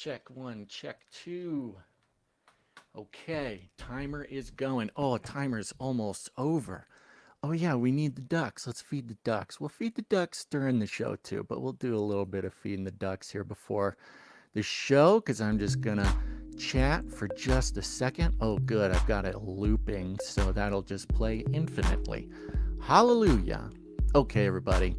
Check one, check two. Okay, timer is going. Oh, timer's almost over. Oh, yeah, we need the ducks. Let's feed the ducks. We'll feed the ducks during the show, too, but we'll do a little bit of feeding the ducks here before the show because I'm just going to chat for just a second. Oh, good. I've got it looping, so that'll just play infinitely. Hallelujah. Okay, everybody.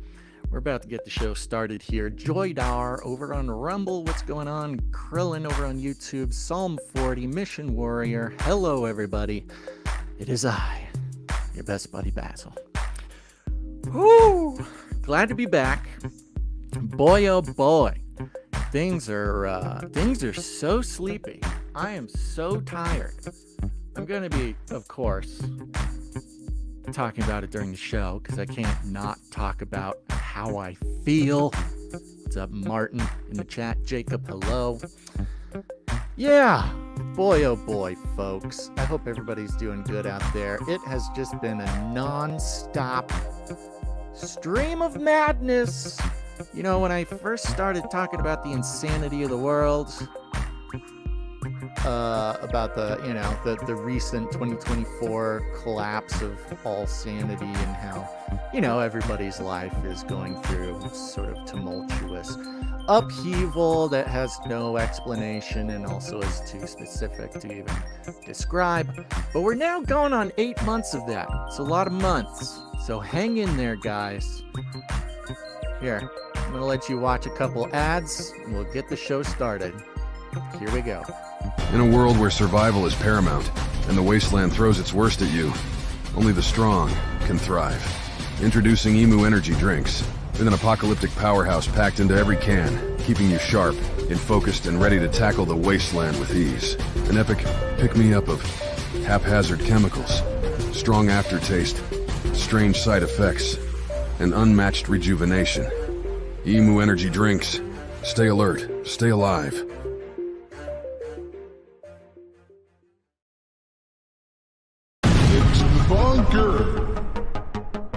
We're about to get the show started here. Joydar over on Rumble. What's going on? Krillin over on YouTube. Psalm 40, Mission Warrior. Hello, everybody. It is I, your best buddy Basil. Woo! Glad to be back. Boy, oh boy. Things are so sleepy. I am so tired. I'm going to be, of course, talking about it during the show because I can't not talk about how I feel. What's up, Martin in the chat? Jacob, hello. Yeah, boy, oh boy, folks. I hope everybody's doing good out there. It has just been a non-stop stream of madness. You know, when I first started talking about the insanity of the world, about the recent 2024 collapse of all sanity and how, everybody's life is going through sort of tumultuous upheaval that has no explanation and also is too specific to even describe. But we're now going on 8 months of that. It's a lot of months. So hang in there, guys. Here, I'm going to let you watch a couple ads and we'll get the show started. Here we go. In a world where survival is paramount and the wasteland throws its worst at you, only the strong can thrive. Introducing Emu Energy Drinks, with an apocalyptic powerhouse packed into every can, keeping you sharp, focused, and ready to tackle the wasteland with ease. An epic pick-me-up of haphazard chemicals, strong aftertaste, strange side effects, and unmatched rejuvenation. Emu Energy Drinks. Stay alert, stay alive.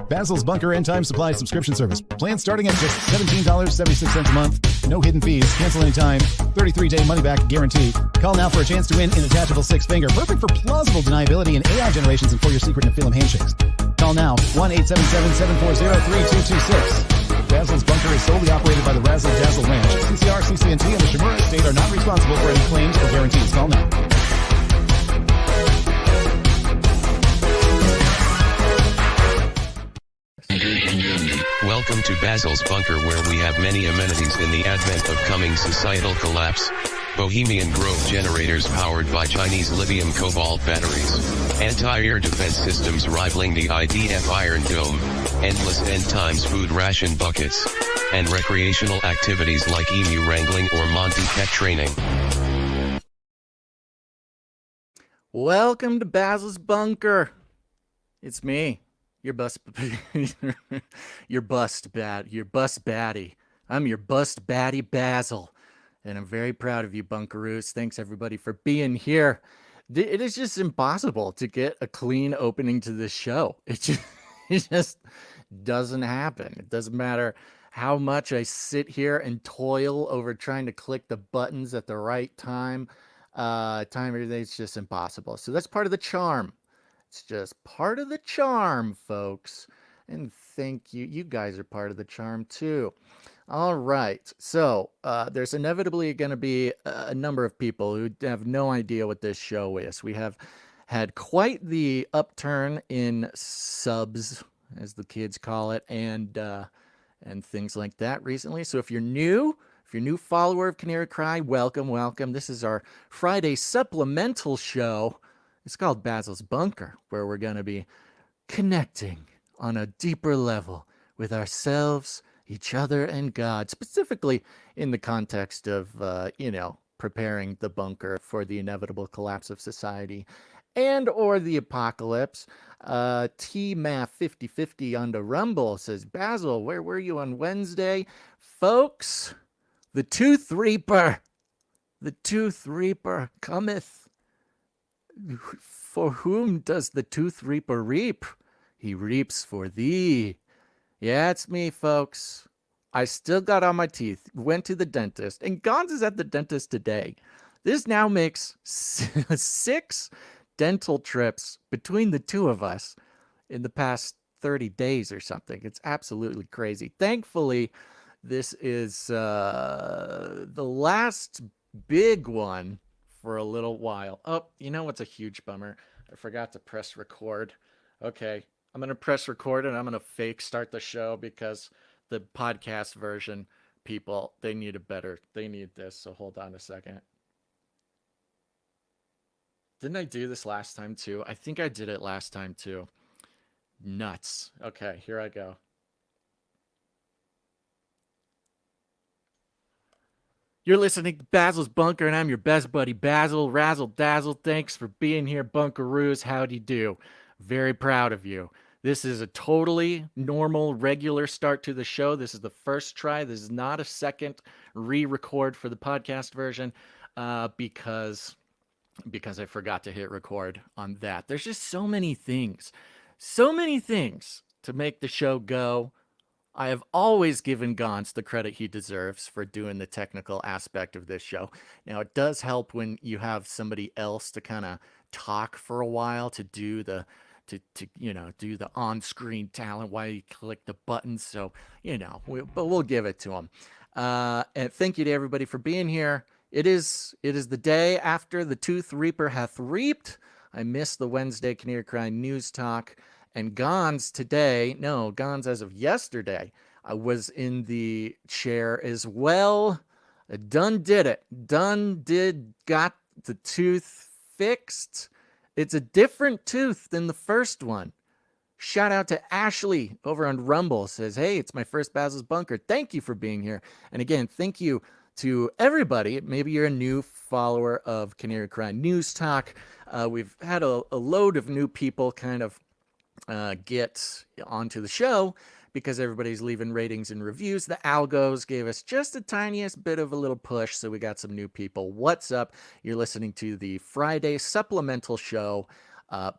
Basil's Bunker End Time Supply Subscription Service. Plan starting at just $17.76 a month. No hidden fees. Cancel anytime. 33-day money-back guarantee. Call now for a chance to win an attachable six-finger. Perfect for plausible deniability and AI generations and for your secret Nephilim handshakes. Call now. 1-877-740-3226. Basil's Bunker is solely operated by the Dazzled Ranch. CCR, CC&T, and the Shimura Estate are not responsible for any claims or guarantees. Call now. Welcome to Basil's Bunker, where we have many amenities in the advent of coming societal collapse. Bohemian Grove generators powered by Chinese lithium cobalt batteries. Anti-air defense systems rivaling the IDF Iron Dome. Endless end times food ration buckets. And recreational activities like emu wrangling or Monty pet training. Welcome to Basil's Bunker. It's me. Your bust baddie. I'm your bust baddie Basil, and I'm very proud of you, bunkaroos. Thanks everybody for being here. It is just impossible to get a clean opening to this show. It just doesn't happen. It doesn't matter how much I sit here and toil over trying to click the buttons at the right time. It's just impossible. So that's part of the charm. It's just part of the charm, folks. And thank you. You guys are part of the charm, too. All right. So there's inevitably going to be a number of people who have no idea what this show is. We have had quite the upturn in subs, as the kids call it, and things like that recently. So if you're new follower of Canary Cry, welcome, welcome. This is our Friday supplemental show. It's called Basil's Bunker, where we're going to be connecting on a deeper level with ourselves, each other, and God, specifically in the context of, preparing the bunker for the inevitable collapse of society and or the apocalypse. TMAF5050 on the Rumble says, Basil, where were you on Wednesday? Folks, the Tooth Reaper cometh. For whom does the Tooth Reaper reap? He reaps for thee. Yeah, it's me, folks. I still got on my teeth, went to the dentist, and Gons is at the dentist today. This now makes 6 dental trips between the two of us in the past 30 days or something. It's absolutely crazy. Thankfully, this is the last big one for a little while. Oh, you know what's a huge bummer? I forgot to press record. Okay, I'm going to press record and I'm going to fake start the show because the podcast version people, they need this. So hold on a second. Didn't I do this last time too? I think I did it last time too. Nuts. Okay, here I go. You're listening to Basil's Bunker, and I'm your best buddy, Basil. Razzle dazzle. Thanks for being here, bunkaroos. Howdy do. Very proud of you. This is a totally normal, regular start to the show. This is the first try. This is not a second re-record for the podcast version because I forgot to hit record on that. There's just so many things to make the show go. I have always given Gons the credit he deserves for doing the technical aspect of this show. Now, it does help when you have somebody else to kind of talk for a while to do the do the on-screen talent while you click the buttons. So, but we'll give it to him. And thank you to everybody for being here. It is the day after the Tooth Reaper hath reaped. I missed the Wednesday Canary Cry News Talk. And Gons as of yesterday, I was in the chair as well. Got the tooth fixed. It's a different tooth than the first one. Shout out to Ashley over on Rumble. Says, hey, it's my first Basil's Bunker. Thank you for being here. And again, thank you to everybody. Maybe you're a new follower of Canary Cry News Talk. We've had a load of new people kind of get onto the show because everybody's leaving ratings and reviews. The algos gave us just the tiniest bit of a little push, so we got some new people. What's up? You're listening to the Friday supplemental show,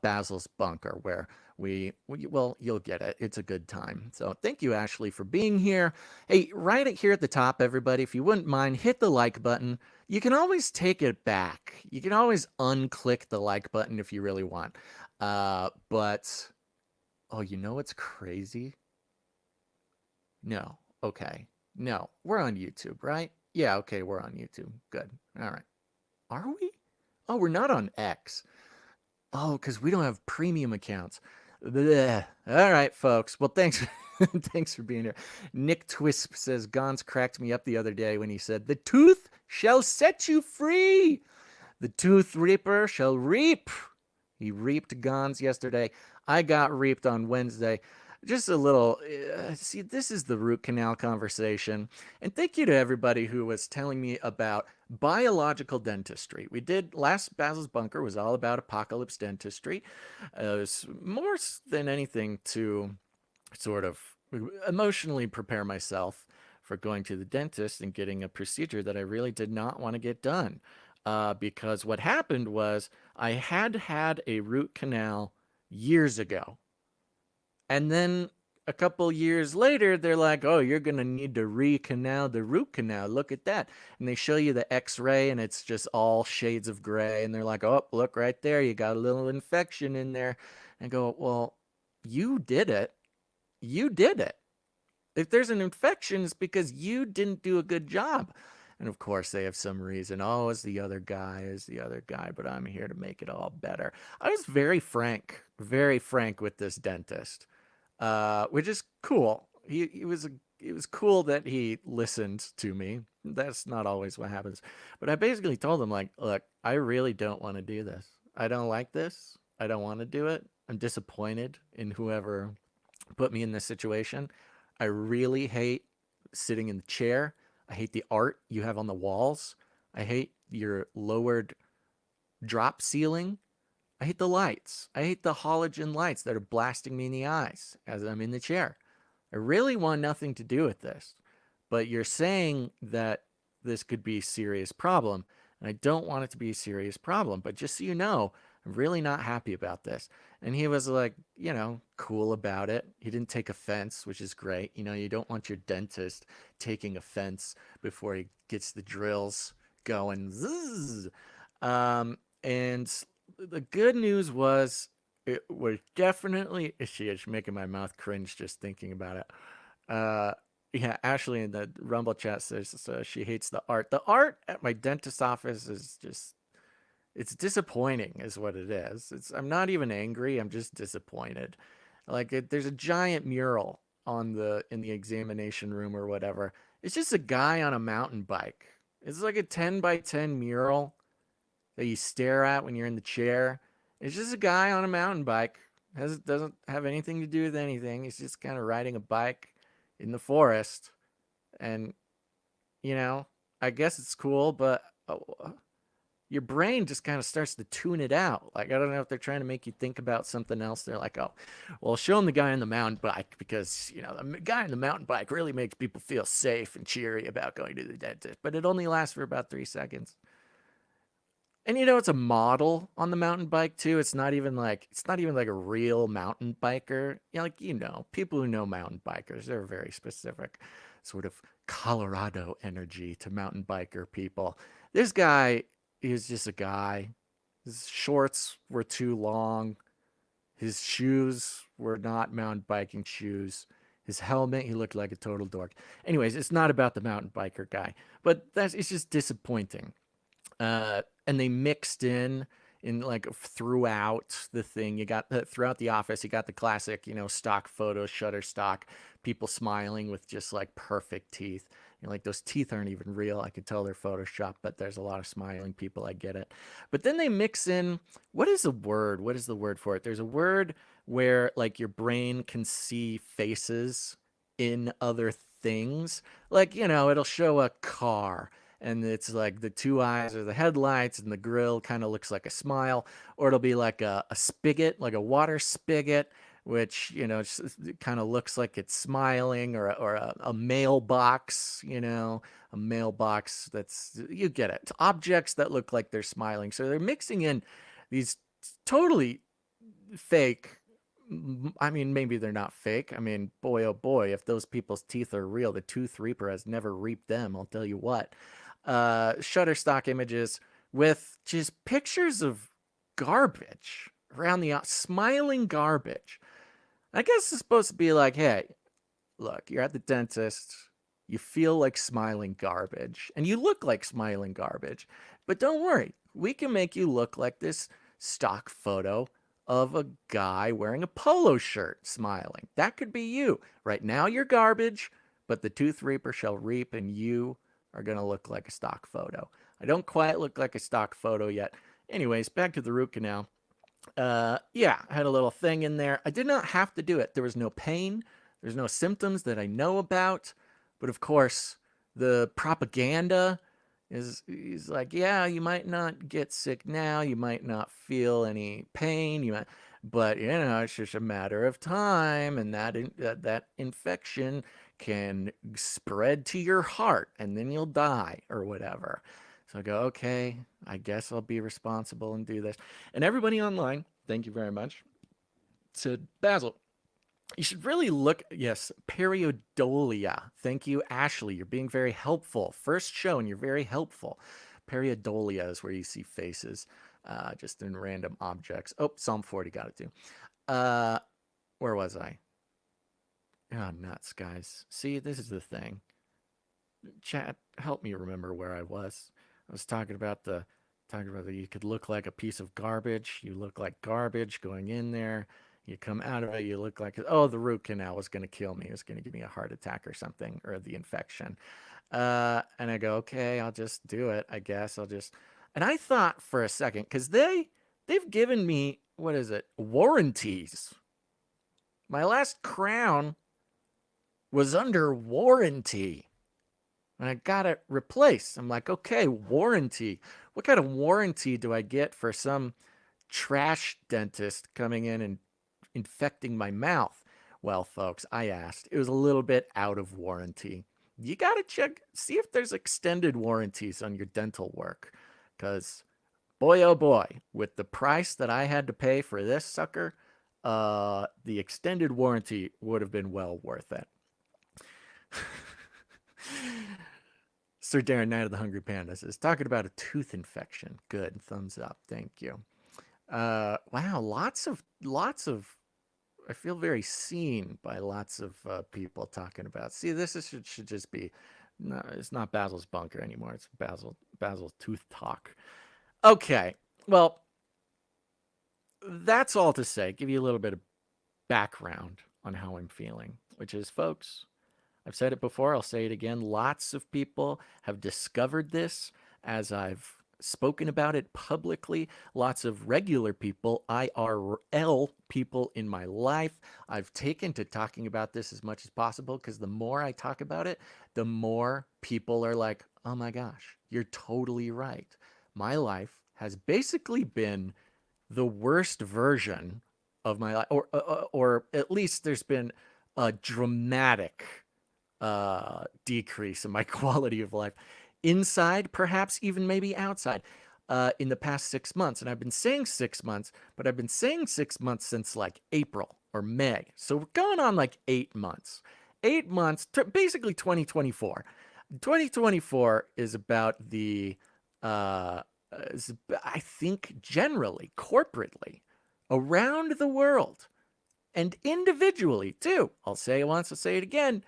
Basil's Bunker, where you'll get it. It's a good time. So thank you, Ashley, for being here. Hey, right here at the top, everybody, if you wouldn't mind, hit the like button. You can always take it back. You can always unclick the like button if you really want. But... oh, you know what's crazy? No. Okay. No. We're on YouTube, right? Yeah, okay, we're on YouTube. Good. All right. Are we? Oh, we're not on X. Oh, because we don't have premium accounts. Blech. All right, folks. Well, thanks. Thanks for being here. Nick Twisp says, Gons cracked me up the other day when he said, the tooth shall set you free. The Tooth Reaper shall reap. He reaped Gons yesterday. I got reaped on Wednesday. Just a little, see, this is the root canal conversation. And thank you to everybody who was telling me about biological dentistry. We did, last Basil's Bunker was all about apocalypse dentistry. It was more than anything to sort of emotionally prepare myself for going to the dentist and getting a procedure that I really did not want to get done. Because what happened was I had a root canal years ago. And then a couple years later, they're like, oh, you're going to need to recanal the root canal. Look at that. And they show you the x-ray and it's just all shades of gray. And they're like, oh, look right there. You got a little infection in there. And I go, well, you did it. You did it. If there's an infection, it's because you didn't do a good job. And of course, they have some reason. Oh, it's the other guy, but I'm here to make it all better. I was very frank with this dentist, which is cool. It was cool that he listened to me. That's not always what happens. But I basically told him, like, look, I really don't want to do this. I don't like this. I don't want to do it. I'm disappointed in whoever put me in this situation. I really hate sitting in the chair. I hate the art you have on the walls. I hate your lowered drop ceiling. I hate the lights. I hate the halogen lights that are blasting me in the eyes as I'm in the chair. I really want nothing to do with this. But you're saying that this could be a serious problem, and I don't want it to be a serious problem. But just so you know, I'm really not happy about this. And he was like, cool about it. He didn't take offense, which is great. You don't want your dentist taking offense before he gets the drills going. Zzz. And the good news was it was definitely, it's making my mouth cringe just thinking about it. Yeah, Ashley in the Rumble chat says she hates the art. The art at my dentist's office is just, it's disappointing, is what it is. I'm not even angry. I'm just disappointed. Like there's a giant mural in the examination room or whatever. It's just a guy on a mountain bike. It's like a 10 by 10 mural that you stare at when you're in the chair. It's just a guy on a mountain bike. Doesn't have anything to do with anything. He's just kind of riding a bike in the forest, and I guess it's cool, but your brain just kind of starts to tune it out. Like, I don't know if they're trying to make you think about something else. They're like, oh, well, show them the guy on the mountain bike because, the guy on the mountain bike really makes people feel safe and cheery about going to the dentist. But it only lasts for about 3 seconds. And it's a model on the mountain bike too. It's not even like a real mountain biker. People who know mountain bikers, they're very specific sort of Colorado energy to mountain biker people. This guy is just a guy. His shorts were too long. His shoes were not mountain biking shoes. His helmet, he looked like a total dork. Anyways, it's not about the mountain biker guy, but it's just disappointing. And they mixed in like throughout the thing. You got throughout the office, you got the classic, stock photos, Shutterstock, people smiling with just like perfect teeth. Like those teeth aren't even real. I could tell they're Photoshopped, but there's a lot of smiling people. I get it. But then they mix in, what is the word? What is the word for it? There's a word where like your brain can see faces in other things. Like, it'll show a car and it's like the two eyes are the headlights and the grill kind of looks like a smile, or it'll be like a spigot, like a water spigot, which it kind of looks like it's smiling, or a mailbox, a mailbox that's, you get it. It's objects that look like they're smiling. So they're mixing in these totally fake, I mean, maybe they're not fake. I mean, boy, oh boy, if those people's teeth are real, the tooth reaper has never reaped them, I'll tell you what. Shutterstock images with just pictures of garbage around the smiling garbage. I guess it's supposed to be like, hey, look, you're at the dentist, you feel like smiling garbage, and you look like smiling garbage, but don't worry, we can make you look like this stock photo of a guy wearing a polo shirt smiling. That could be you. Right now you're garbage, but the tooth reaper shall reap, and you are going to look like a stock photo. I don't quite look like a stock photo yet. Anyways, back to the root canal. Yeah, I had a little thing in there. I did not have to do it. There was no pain. There's no symptoms that I know about. But of course, the propaganda is like, yeah, you might not get sick now. You might not feel any pain. But it's just a matter of time, and that infection can spread to your heart, and then you'll die or whatever. So I go, okay, I guess I'll be responsible and do this. And everybody online, thank you very much, said, Basil, you should really look, yes, periodolia. Thank you, Ashley. You're being very helpful. First show, and you're very helpful. Periodolia is where you see faces, just in random objects. Oh, Psalm 40 got it too. Where was I? Oh, nuts, guys. See, this is the thing. Chat, help me remember where I was. I was talking about you could look like a piece of garbage. You look like garbage going in there. You come out of it, you look like, oh, the root canal was going to kill me. It was going to give me a heart attack or something, or the infection. And I go, okay, I'll just do it. I guess and I thought for a second, because they've given me, what is it, warranties. My last crown was under warranty. And I got it replaced. I'm like, okay, warranty. What kind of warranty do I get for some trash dentist coming in and infecting my mouth? Well, folks, I asked. It was a little bit out of warranty. You got to check, see if there's extended warranties on your dental work. Because, boy, oh boy, with the price that I had to pay for this sucker, the extended warranty would have been well worth it. Sir Darren, Night of the Hungry Panda says, talking about a tooth infection. Good. Thumbs up. Thank you. Wow. Lots of, I feel very seen by lots of people talking about, see, should just be, no, it's not Basil's bunker anymore. It's Basil's tooth talk. Okay. Well, that's all to say. Give you a little bit of background on how I'm feeling, which is, folks, I've said it before, I'll say it again. Lots of people have discovered this as I've spoken about it publicly. Lots of regular people, IRL people in my life, I've taken to talking about this as much as possible, because the more I talk about it, the more people are like, oh my gosh, you're totally right. My life has basically been the worst version of my life, or at least there's been a dramatic decrease in my quality of life, inside, perhaps even maybe outside, in the past 6 months. And I've been saying 6 months, but I've been saying 6 months since like April or May. So we're going on like 8 months. 8 months, basically 2024. 2024 is about the, I think generally, corporately, around the world, and individually too. I'll say it once, I'll say it again.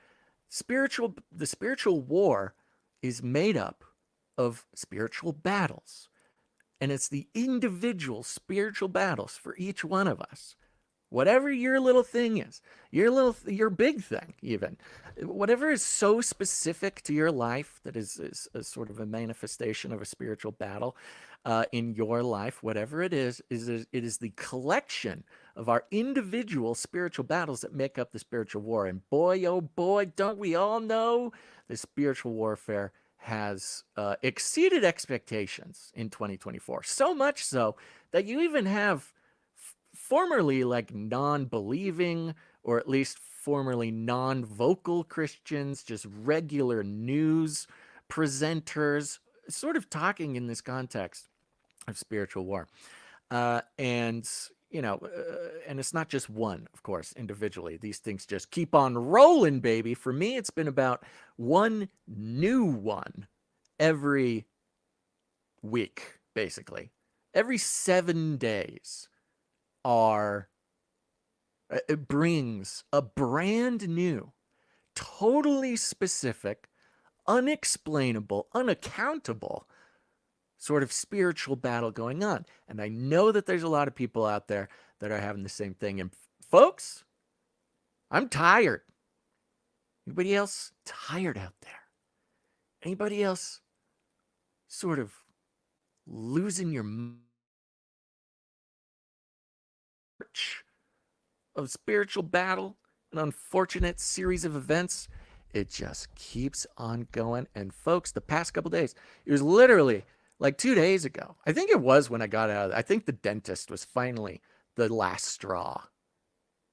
The spiritual war is made up of spiritual battles. And it's the individual spiritual battles for each one of us. Whatever your little thing is, your big thing even, whatever is so specific to your life that is a sort of a manifestation of a spiritual battle in your life, whatever it is the collection of our individual spiritual battles that make up the spiritual war. And boy, oh boy, don't we all know the spiritual warfare has exceeded expectations in 2024. So much so that you even have formerly like non-believing, or at least formerly non-vocal Christians, just regular news presenters, sort of talking in this context of spiritual war. And it's not just one, of course, individually. These things just keep on rolling, baby. For me, it's been about one new one every week, basically. Every 7 days it brings a brand new, totally specific, unexplainable, unaccountable sort of spiritual battle going on. And I know that there's a lot of people out there that are having the same thing. And folks, I'm tired. Anybody else tired out there? Anybody else sort of losing your march of spiritual battle, an unfortunate series of events? It just keeps on going. And folks, the past couple days, it was literally like 2 days ago. I think it was when I got out. I think the dentist was finally the last straw,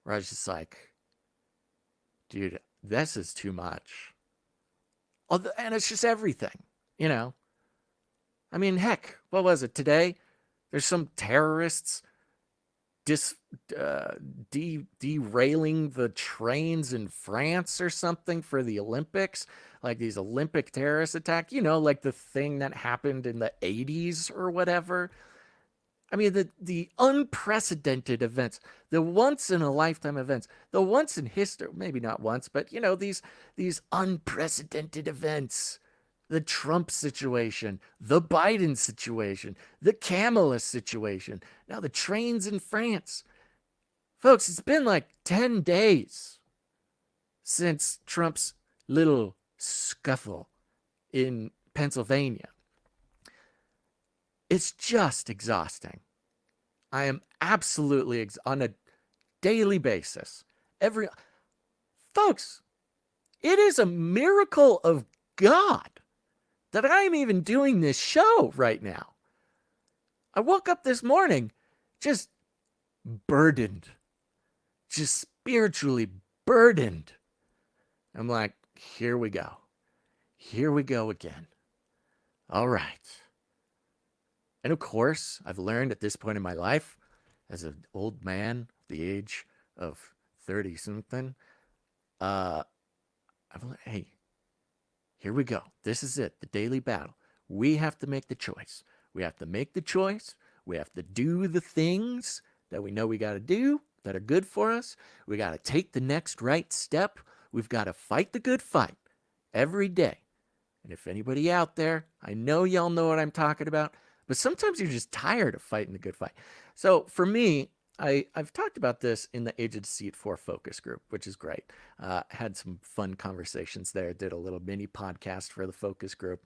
where I was just like, dude, this is too much. And it's just everything, I mean, heck, what was it today? There's some terrorists derailing the trains in France or something for the Olympics, like these Olympic terrorist attack, like the thing that happened in the 80s or whatever. I mean, the unprecedented events, the once in a lifetime events, the once in history, maybe not once, but these unprecedented events. The Trump situation, the Biden situation, the Kamala situation, now the trains in France. Folks, it's been like 10 days since Trump's little scuffle in Pennsylvania. It's just exhausting. I am absolutely on a daily basis. Folks, it is a miracle of God that I'm even doing this show right now. I woke up this morning just burdened, just spiritually burdened. I'm like, here we go. Here we go again. All right. And of course, I've learned at this point in my life, as an old man, the age of 30 something, uh, hey, here we go. This is it, the daily battle. We have to make the choice. We have to make the choice. We have to do the things that we know we got to do that are good for us. We got to take the next right step. We've got to fight the good fight every day. And if anybody out there, I know y'all know what I'm talking about, but sometimes you're just tired of fighting the good fight. So for me, I've talked about this in the Age of Deceit 4 focus group, which is great. Had some fun conversations there. Did a little mini podcast for the focus group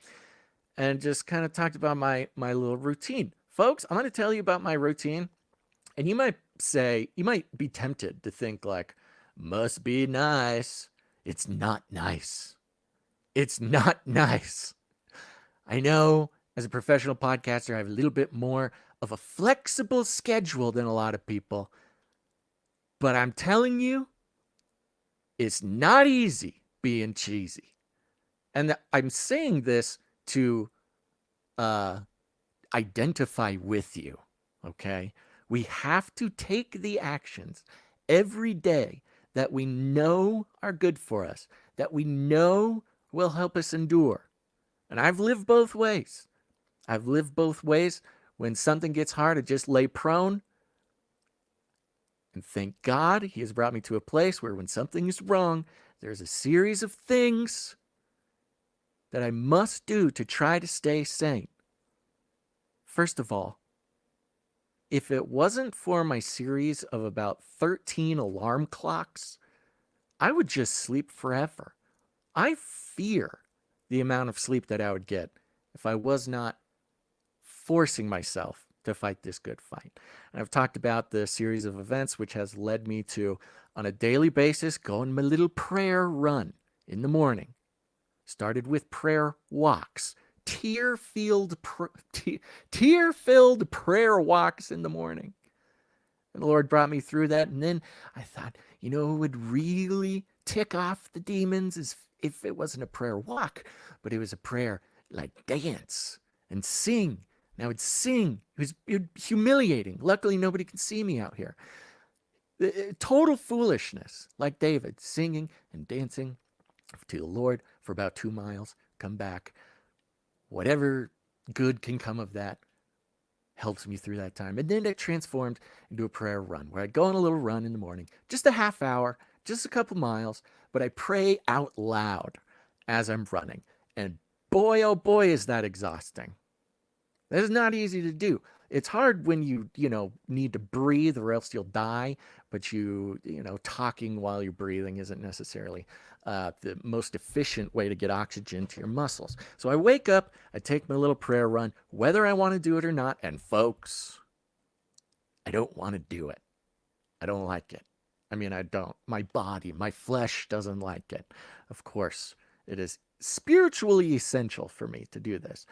and just kind of talked about my little routine. Folks, I'm going to tell you about my routine. And you might be tempted to think like, must be nice. It's not nice. It's not nice. I know as a professional podcaster, I have a little bit more of a flexible schedule than a lot of people. But I'm telling you, it's not easy being cheesy. And I'm saying this to identify with you, okay? We have to take the actions every day that we know are good for us, that we know will help us endure. And I've lived both ways. I've lived both ways. When something gets hard, I just lay prone. And thank God he has brought me to a place where when something is wrong, there's a series of things that I must do to try to stay sane. First of all, if it wasn't for my series of about 13 alarm clocks, I would just sleep forever. I fear the amount of sleep that I would get if I was not forcing myself to fight this good fight. And I've talked about the series of events which has led me to, on a daily basis, go on my little prayer run in the morning. Started with prayer walks. Tear-filled prayer walks in the morning. And the Lord brought me through that. And then I thought, it would really tick off the demons is if it wasn't a prayer walk, but it was a prayer like dance and sing. And I would sing. It was humiliating. Luckily, nobody can see me out here. Total foolishness, like David, singing and dancing to the Lord for about 2 miles, come back. Whatever good can come of that helps me through that time. And then it transformed into a prayer run where I'd go on a little run in the morning, just a half hour, just a couple miles, but I pray out loud as I'm running. And boy, oh boy, is that exhausting. That is not easy to do. It's hard when you need to breathe or else you'll die, but talking while you're breathing isn't necessarily the most efficient way to get oxygen to your muscles. So I wake up, I take my little prayer run, whether I want to do it or not. And folks, I don't want to do it. I don't like it. I don't. My body, my flesh doesn't like it. Of course, it is spiritually essential for me to do this.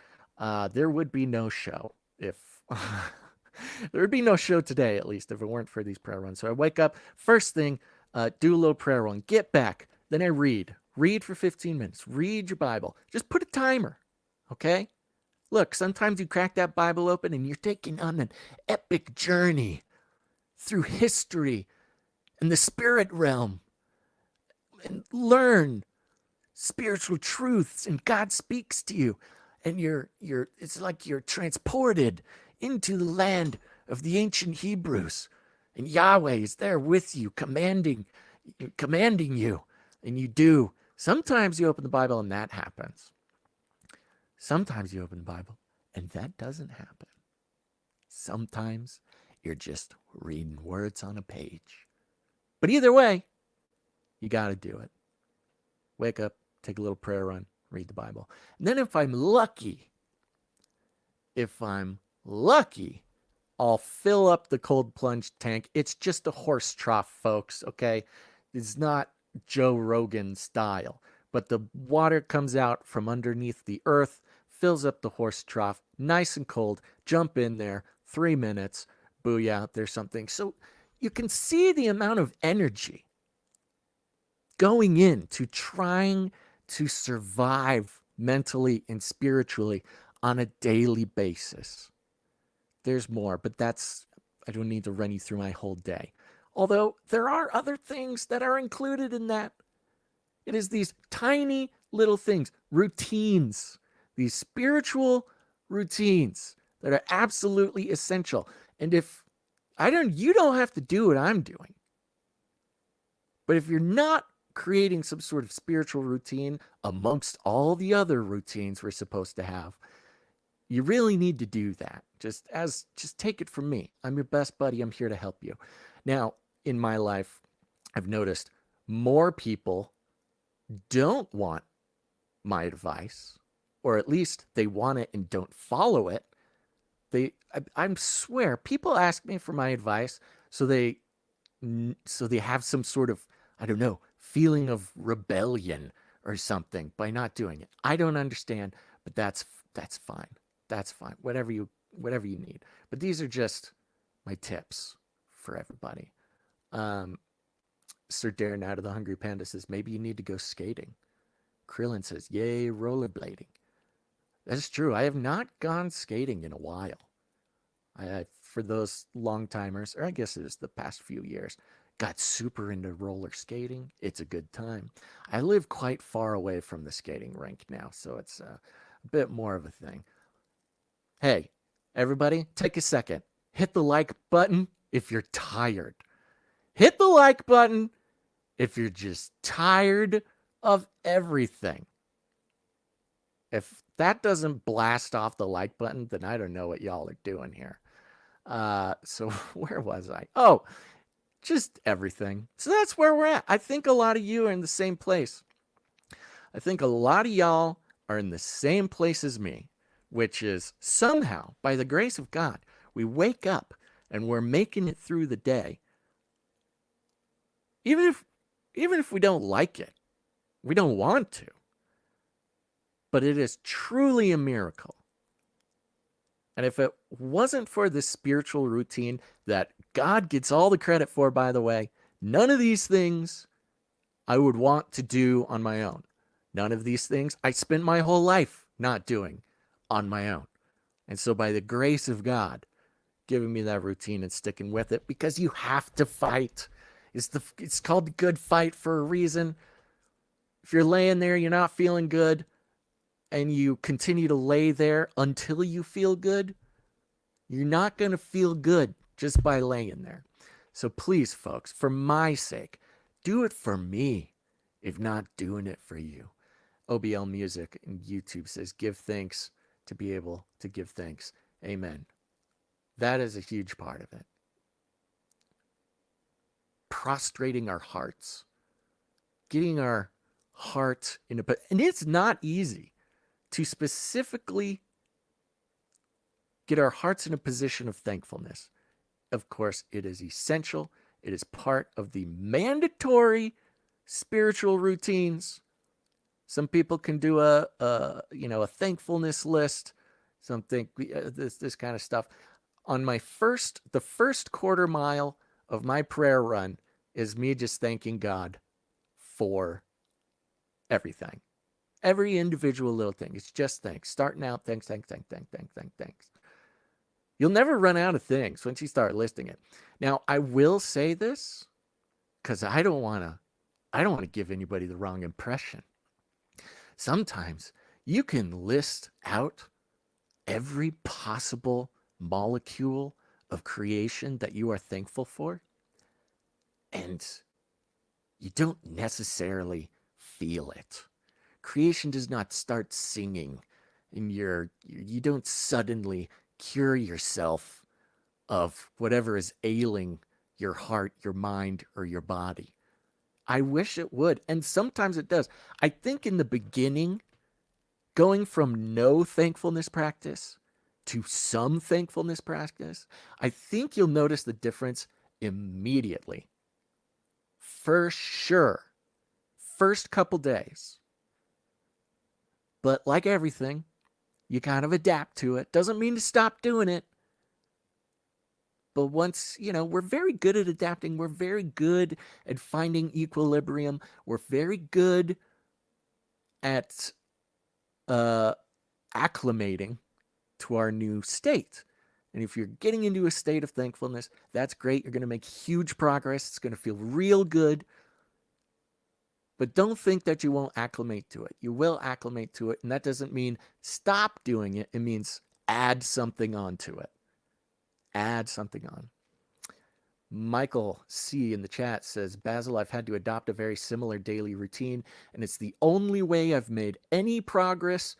There would be no show if there would be no show today, at least, if it weren't for these prayer runs. So I wake up, first thing, do a little prayer run, get back. Then I read for 15 minutes, read your Bible. Just put a timer, okay? Look, sometimes you crack that Bible open and you're taking on an epic journey through history and the spirit realm and learn spiritual truths, and God speaks to you. And it's like you're transported into the land of the ancient Hebrews. And Yahweh is there with you, commanding you. And you do. Sometimes you open the Bible and that happens. Sometimes you open the Bible and that doesn't happen. Sometimes you're just reading words on a page. But either way, you got to do it. Wake up, take a little prayer run, read the Bible. And then if I'm lucky, I'll fill up the cold plunge tank. It's just a horse trough, folks, okay? It's not Joe Rogan style, but the water comes out from underneath the earth, fills up the horse trough, nice and cold, jump in there, 3 minutes, booyah, there's something. So you can see the amount of energy going into trying to survive mentally and spiritually on a daily basis. There's more, but I don't need to run you through my whole day. Although there are other things that are included in that. It is these tiny little things, routines, these spiritual routines that are absolutely essential. And if you don't have to do what I'm doing. But if you're not creating some sort of spiritual routine amongst all the other routines we're supposed to have, you really need to do that. Just take it from me. I'm your best buddy. I'm here to help you. Now, in my life, I've noticed more people don't want my advice, or at least they want it and don't follow it. I swear, people ask me for my advice so they have some sort of, I don't know, feeling of rebellion or something by not doing it. I don't understand, but that's fine. That's fine. Whatever you need. But these are just my tips for everybody. Sir Darren out of the Hungry Panda says, maybe you need to go skating. Krillin says, yay, rollerblading. That's true. I have not gone skating in a while. For those long timers, or I guess it is the past few years, got super into roller skating. It's a good time. I live quite far away from the skating rink now, so it's a bit more of a thing. Hey, everybody, take a second. Hit the like button if you're tired. Hit the like button if you're just tired of everything. If that doesn't blast off the like button, then I don't know what y'all are doing here. So where was I? Oh, just everything. So that's where we're at. I think a lot of you are in the same place. I think a lot of y'all are in the same place as me, which is somehow, by the grace of God, we wake up and we're making it through the day. Even if we don't like it, we don't want to. But it is truly a miracle. And if it wasn't for this spiritual routine that God gets all the credit for, by the way, none of these things I would want to do on my own. None of these things I spent my whole life not doing on my own. And so by the grace of God, giving me that routine and sticking with it, because you have to fight. It's called the good fight for a reason. If you're laying there, you're not feeling good, and you continue to lay there until you feel good, you're not going to feel good just by laying there. So please, folks, for my sake, do it for me, if not doing it for you. OBL Music and YouTube says, give thanks to be able to give thanks. Amen. That is a huge part of it. Prostrating our hearts. Getting our heart in a... And it's not easy to specifically get our hearts in a position of thankfulness. Of course, it is essential. It is part of the mandatory spiritual routines. Some people can do a thankfulness list, something this kind of stuff. On the first quarter mile of my prayer run is me just thanking God for everything. Every individual little thing. It's just thanks. Starting out, thanks. You'll never run out of things once you start listing it. Now, I will say this because I don't want to give anybody the wrong impression. Sometimes you can list out every possible molecule of creation that you are thankful for, and you don't necessarily feel it. Creation does not start singing, and you don't suddenly cure yourself of whatever is ailing your heart, your mind, or your body. I wish it would, and sometimes it does. I think in the beginning, going from no thankfulness practice to some thankfulness practice, I think you'll notice the difference immediately. For sure. First couple days. But like everything, you kind of adapt to it. Doesn't mean to stop doing it. But once, we're very good at adapting. We're very good at finding equilibrium. We're very good at acclimating to our new state. And if you're getting into a state of thankfulness, that's great. You're going to make huge progress. It's going to feel real good. But don't think that you won't acclimate to it. You will acclimate to it. And that doesn't mean stop doing it. It means add something onto it. Add something on. Michael C. in the chat says, Basil, I've had to adopt a very similar daily routine, and it's the only way I've made any progress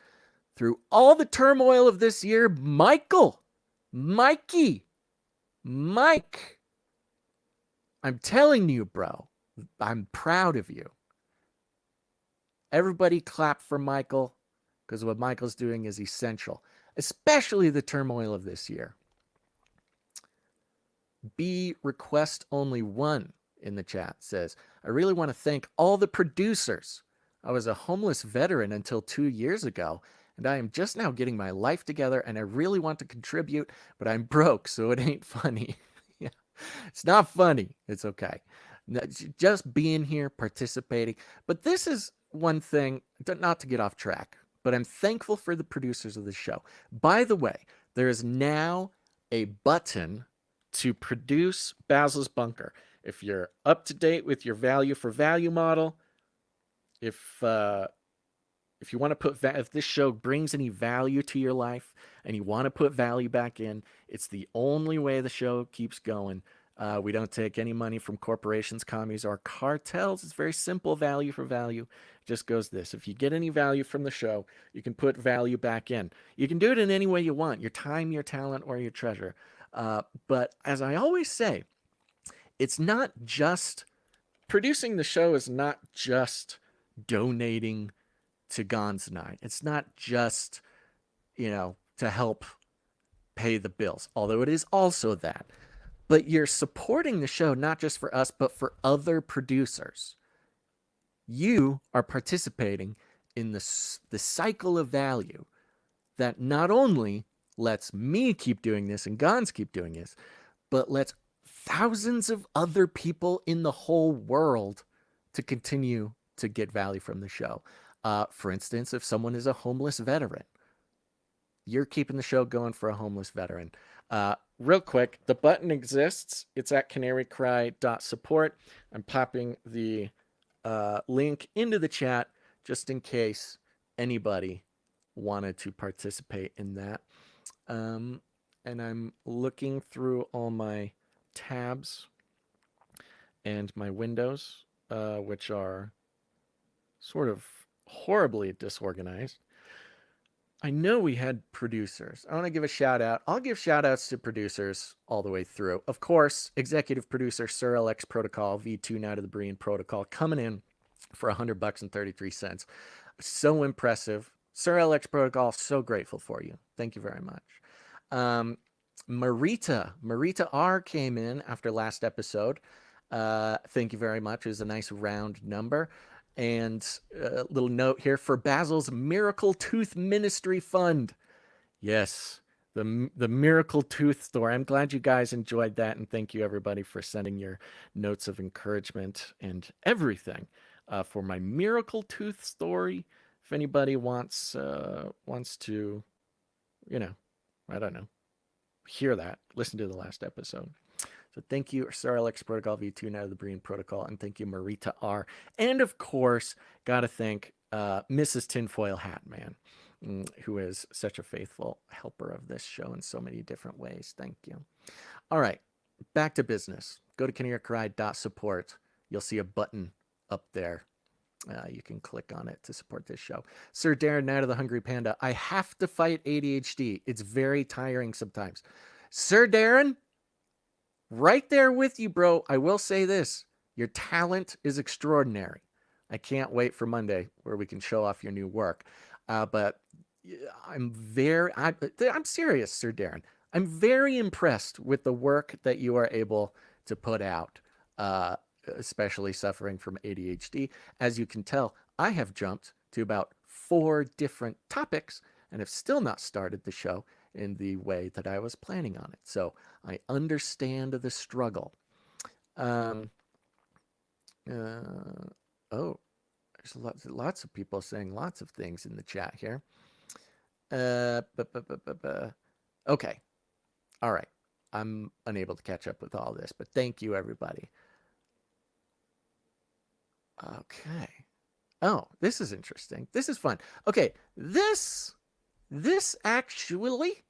through all the turmoil of this year. Michael, Mikey, Mike, I'm telling you, bro, I'm proud of you. Everybody clap for Michael, because what Michael's doing is essential, especially the turmoil of this year. B request only one in the chat says, I really want to thank all the producers. I was a homeless veteran until 2 years ago, and I am just now getting my life together, and I really want to contribute, but I'm broke, so it ain't funny. Yeah. It's not funny. It's okay. Just being here, participating. But this is one thing, not to get off track, but I'm thankful for the producers of the show. By the way, there is now a button to produce Basil's Bunker. If you're up to date with your value for value model, if you want to put, if this show brings any value to your life and you want to put value back in, it's the only way the show keeps going. We don't take any money from corporations, commies, or cartels. It's very simple value for value. It just goes this. If you get any value from the show, you can put value back in. You can do it in any way you want, your time, your talent, or your treasure. But as I always say, it's not just, producing the show is not just donating to Gon's Night. It's not just, to help pay the bills, although it is also that. But you're supporting the show not just for us, but for other producers. You are participating in the cycle of value that not only lets me keep doing this and Gons keep doing this, but lets thousands of other people in the whole world to continue to get value from the show. For instance, if someone is a homeless veteran, you're keeping the show going for a homeless veteran. Real quick, the button exists. It's at canarycry.support. I'm popping the link into the chat just in case anybody wanted to participate in that. And I'm looking through all my tabs and my windows, which are sort of horribly disorganized. I know we had producers. I want to give a shout out. I'll give shout outs to producers all the way through. Of course, executive producer Sir LX Protocol, V2 Night of the Berean Protocol, coming in for $100.33. So impressive. Sir LX Protocol, so grateful for you. Thank you very much. Marita R came in after last episode. Thank you very much. It was a nice round number. And a little note here for Basil's Miracle Tooth Ministry Fund. Yes, the Miracle Tooth Store. I'm glad you guys enjoyed that, and thank you everybody for sending your notes of encouragement and everything for my Miracle Tooth story. If anybody wants to, I don't know, hear that, listen to the last episode. So thank you, Sir Alex Protocol V2 Night of the Berean Protocol, and thank you, Marita R. And of course, gotta thank Mrs. Tinfoil Hat Man, who is such a faithful helper of this show in so many different ways. Thank you. All right, back to business. Go to canarycry.support. You'll see a button up there. You can click on it to support this show. Sir Darren, Night of the Hungry Panda. I have to fight ADHD. It's very tiring sometimes. Sir Darren, right there with you, bro. I will say this. Your talent is extraordinary. I can't wait for Monday where we can show off your new work. But I'm serious, Sir Darren. I'm very impressed with the work that you are able to put out, especially suffering from ADHD. As you can tell, I have jumped to about 4 different topics and have still not started the show in the way that I was planning on it. So I understand the struggle. There's lots of people saying lots of things in the chat here. Okay. All right. I'm unable to catch up with all this, but thank you, everybody. Okay. Oh, this is interesting. This is fun. Okay, this actually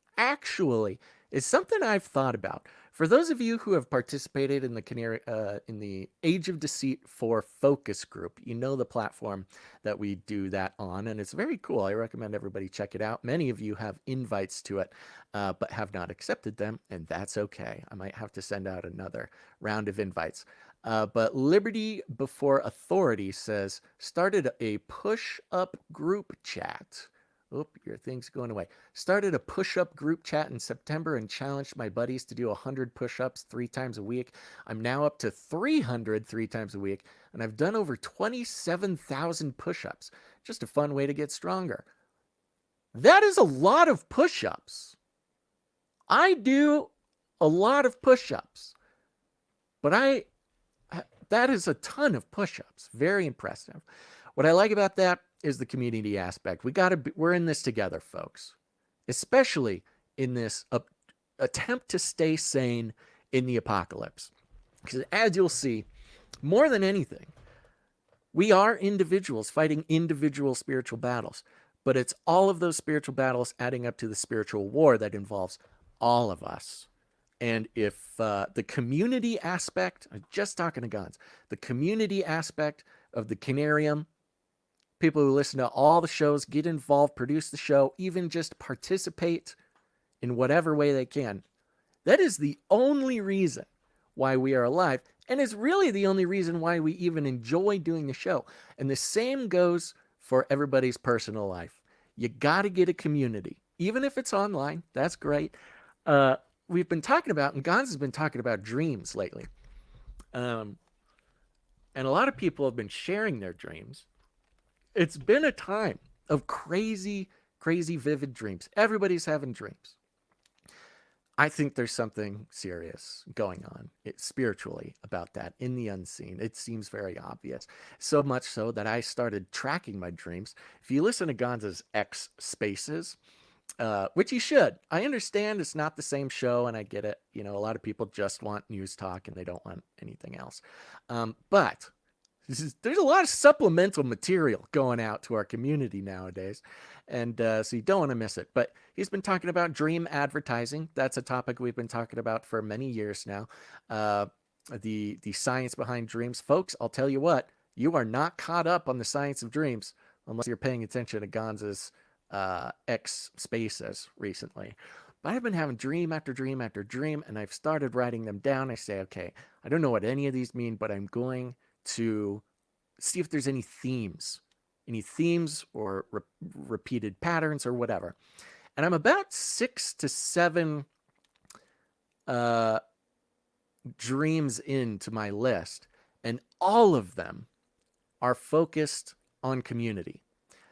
is something I've thought about. For those of you who have participated in the Age of Deceit 4 focus group, you know the platform that we do that on, and it's very cool. I recommend everybody check it out. Many of you have invites to it, but have not accepted them, and that's okay. I might have to send out another round of invites. But Liberty Before Authority says, started a push-up group chat. Oop, your thing's going away. Started a push-up group chat in September and challenged my buddies to do 100 push-ups 3 times a week. I'm now up to 300 3 times a week, and I've done over 27,000 push-ups. Just a fun way to get stronger. That is a lot of push-ups. I do a lot of push-ups, but that is a ton of push-ups. Very impressive. What I like about that is the community aspect. We're in this together, folks. Especially in this attempt to stay sane in the apocalypse. Because as you'll see, more than anything, we are individuals fighting individual spiritual battles. But it's all of those spiritual battles adding up to the spiritual war that involves all of us. And if the community aspect, I'm just talking to guns, the community aspect of the Canarium, people who listen to all the shows, get involved, produce the show, even just participate in whatever way they can, that is the only reason why we are alive, and is really the only reason why we even enjoy doing the show. And the same goes for everybody's personal life. You got to get a community, even if it's online. That's great. We've been talking about, and Gonz has been talking about dreams lately. And a lot of people have been sharing their dreams. It's been a time of crazy, crazy vivid dreams. Everybody's having dreams. I think there's something serious going on spiritually about that in the unseen. It seems very obvious. So much so that I started tracking my dreams. If you listen to Gonz's X Spaces, which you should. I understand it's not the same show, and I get it. You know, a lot of people just want news talk and they don't want anything else. But there's a lot of supplemental material going out to our community nowadays, and so you don't want to miss it. But he's been talking about dream advertising. That's a topic we've been talking about for many years now. The science behind dreams. Folks, I'll tell you what, you are not caught up on the science of dreams unless you're paying attention to Gonz's X Spaces recently. But I've been having dream after dream after dream, and I've started writing them down. I say, okay, I don't know what any of these mean, but I'm going to see if there's any themes or repeated patterns or whatever. And I'm about 6 to 7 dreams into my list, and all of them are focused on community.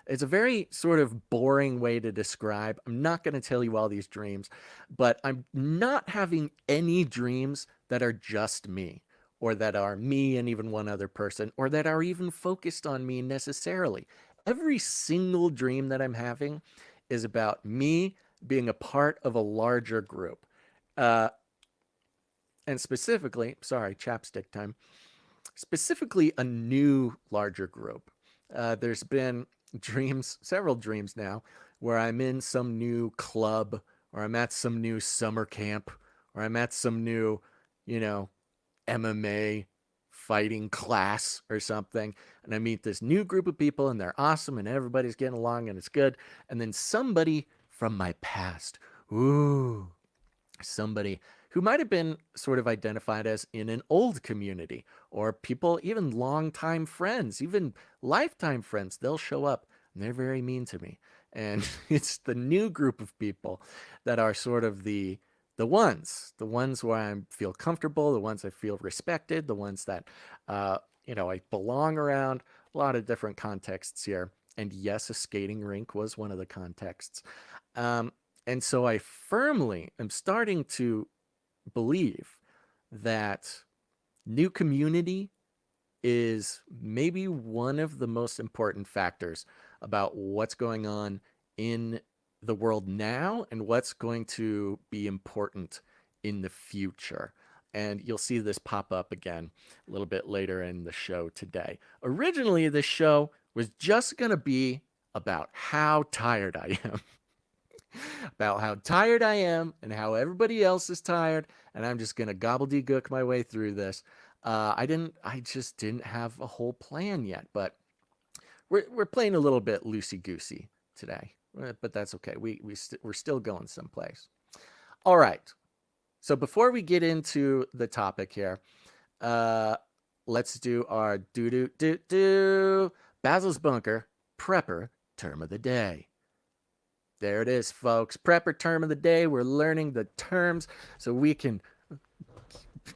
It's a very sort of boring way to describe. I'm not going to tell you all these dreams, but I'm not having any dreams that are just me, or that are me and even one other person, or that are even focused on me necessarily. Every single dream that I'm having is about me being a part of a larger group. And specifically, sorry, chapstick time, specifically a new larger group. There's been several dreams now, where I'm in some new club, or I'm at some new summer camp, or I'm at some new, MMA fighting class or something, and I meet this new group of people, and they're awesome, and everybody's getting along, and it's good. And then somebody from my past, somebody who might have been sort of identified as in an old community, or people, even longtime friends, even lifetime friends, they'll show up and they're very mean to me. And it's the new group of people that are sort of the ones where I feel comfortable, the ones I feel respected, the ones that, I belong around. A lot of different contexts here. And yes, a skating rink was one of the contexts. And so I firmly am starting to believe that new community is maybe one of the most important factors about what's going on in the world now and what's going to be important in the future. And you'll see this pop up again a little bit later in the show today. Originally, this show was just going to be about how tired I am. About how tired I am and how everybody else is tired. And I'm just going to gobbledygook my way through this. I just didn't have a whole plan yet, but we're playing a little bit loosey goosey today, but that's okay. We're still going someplace. All right. So before we get into the topic here, let's do our Basil's Bunker Prepper Term of the Day. There it is, folks. Prepper Term of the Day. We're learning the terms so we can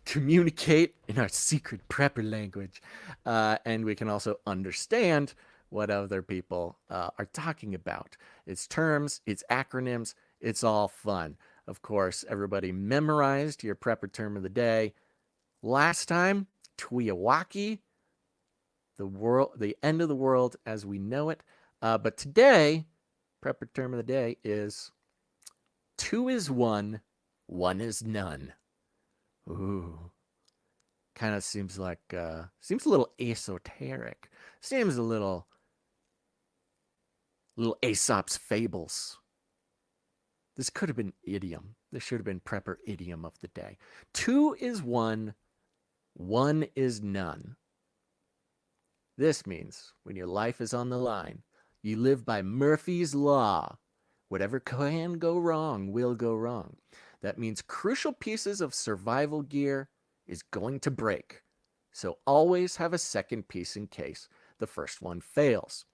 communicate in our secret prepper language, and we can also understand what other people are talking about. It's terms, it's acronyms, it's all fun. Of course, everybody memorized your prepper term of the day. Last time, Tuyawaki, the end of the world as we know it. But today, prepper term of the day is 2 is 1, 1 is none. Ooh. Kind of seems like, seems a little esoteric. Seems a little Aesop's fables. This could have been idiom. This should have been prepper idiom of the day. 2 is 1, 1 is none. This means when your life is on the line, you live by Murphy's Law. Whatever can go wrong will go wrong. That means crucial pieces of survival gear is going to break. So always have a second piece in case the first one fails.